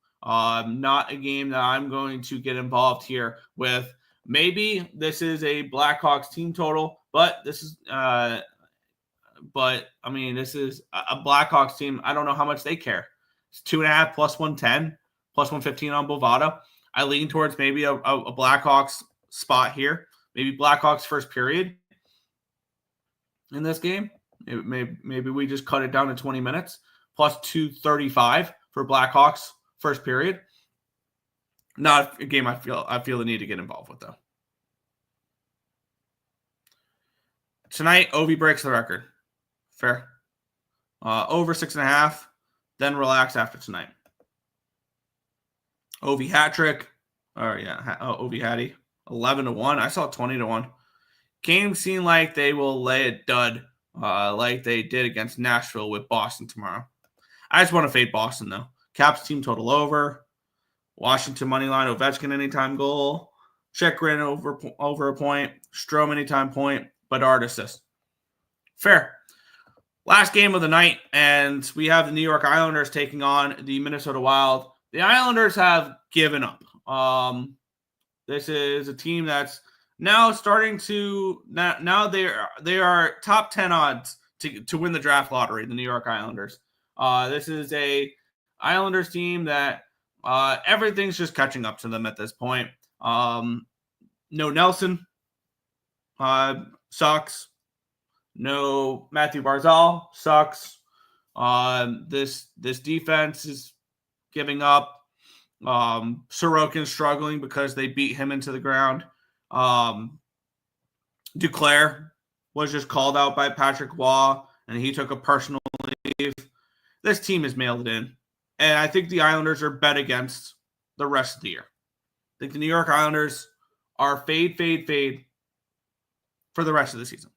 Speaker 2: Not a game that I'm going to get involved here with. Maybe this is a Blackhawks team total, but this is this is a Blackhawks team. I don't know how much they care. It's 2.5 plus 110, plus 115 on Bovada. I lean towards maybe a Blackhawks spot here. Maybe Blackhawks first period in this game. Maybe we just cut it down to 20 minutes, plus 235 for Blackhawks first period. Not a game I feel the need to get involved with, though. Tonight, Ovi breaks the record. Fair. Over 6.5, then relax after tonight. Ovi hat trick. Ovi hattie. 11-1. I saw 20-1. Games seem like they will lay a dud like they did against Nashville with Boston tomorrow. I just want to fade Boston, though. Caps team total over. Washington money line, Ovechkin anytime goal. Chychrun over a point. Strome anytime point. Bedard assist. Fair. Last game of the night, and we have the New York Islanders taking on the Minnesota Wild. The Islanders have given up. This is a team that's now starting to now they are top 10 odds to win the draft lottery. The New York Islanders. This is a Islanders team that everything's just catching up to them at this point. No Nelson sucks. No Matthew Barzal sucks. This defense is giving up. Sorokin's struggling because they beat him into the ground. Duclair was just called out by Patrick Waugh, and he took a personal leave. This team is mailed in, and I think the Islanders are bet against the rest of the year. I think the New York Islanders are fade for the rest of the season.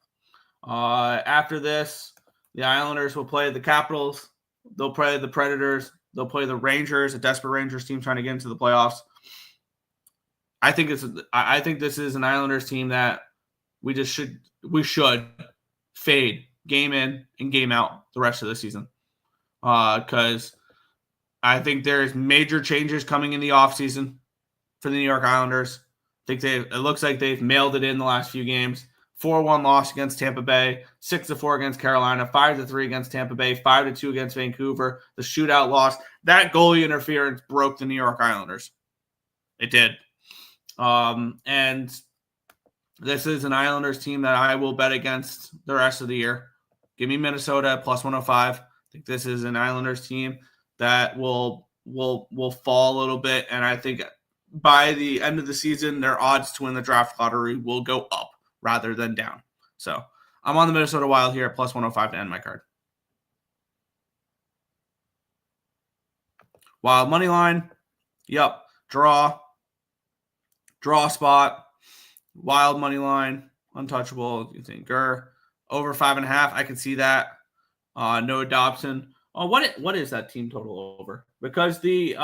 Speaker 2: After this, the Islanders will play the Capitals. They'll play the Predators. They'll play the Rangers, a desperate Rangers team trying to get into the playoffs. I think this is an Islanders team that we should fade game in and game out the rest of the season. Because I think there's major changes coming in the offseason for the New York Islanders. It looks like they've mailed it in the last few games. 4-1 loss against Tampa Bay, 6-4 against Carolina, 5-3 against Tampa Bay, 5-2 against Vancouver. The shootout loss. That goalie interference broke the New York Islanders. It did. And this is an Islanders team that I will bet against the rest of the year. Give me Minnesota at plus 105. I think this is an Islanders team that will fall a little bit, and I think by the end of the season, their odds to win the draft lottery will go up rather than down. So I'm on the Minnesota Wild here at plus 105 to end my card. Wild money line. Yep. Draw spot. Wild money line. Untouchable. You think over 5.5. I can see that. Noah Dobson. Oh, what is that team total over? Because the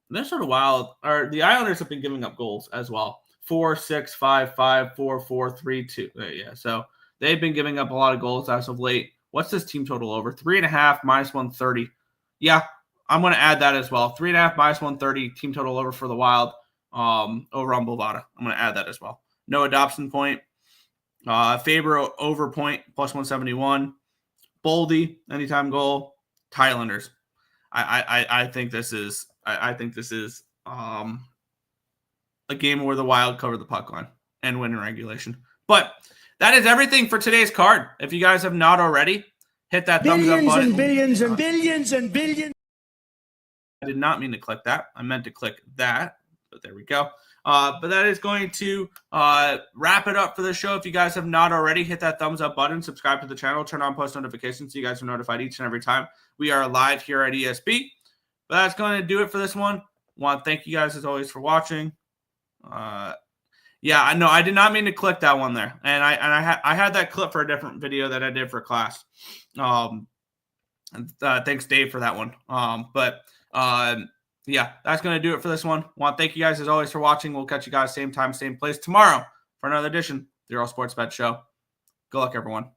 Speaker 2: Minnesota Wild or the Islanders have been giving up goals as well. 4, 6, 5, 5, 4, 4, 3, 2. Yeah, so they've been giving up a lot of goals as of late. What's this team total over? 3.5 minus 130. Yeah, I'm going to add that as well. 3.5 minus 130 team total over for the Wild. Over on Bovada. I'm going to add that as well. Noah Dobson point. Faber over point plus 171. Boldy anytime goal. Thailanders. I think this is a game where the Wild cover the puck line and win in regulation. But that is everything for today's card. If you guys have not already, hit that thumbs up button.
Speaker 1: Billions and billions and billions.
Speaker 2: I did not mean to click that. I meant to click that, but there we go. But that is going to wrap it up for the show. If you guys have not already, hit that thumbs up button, subscribe to the channel, turn on post notifications so you guys are notified each and every time we are live here at ESB. But that's going to do it for this one. I want to thank you guys as always for watching. Yeah, I know I did not mean to click that one there, and I had that clip for a different video that I did for class. Thanks Dave for that one. Yeah, that's going to do it for this one. Want to thank you guys as always for watching. We'll catch you guys same time, same place tomorrow for another edition of the Earle Sports Bet Show. Good luck, everyone.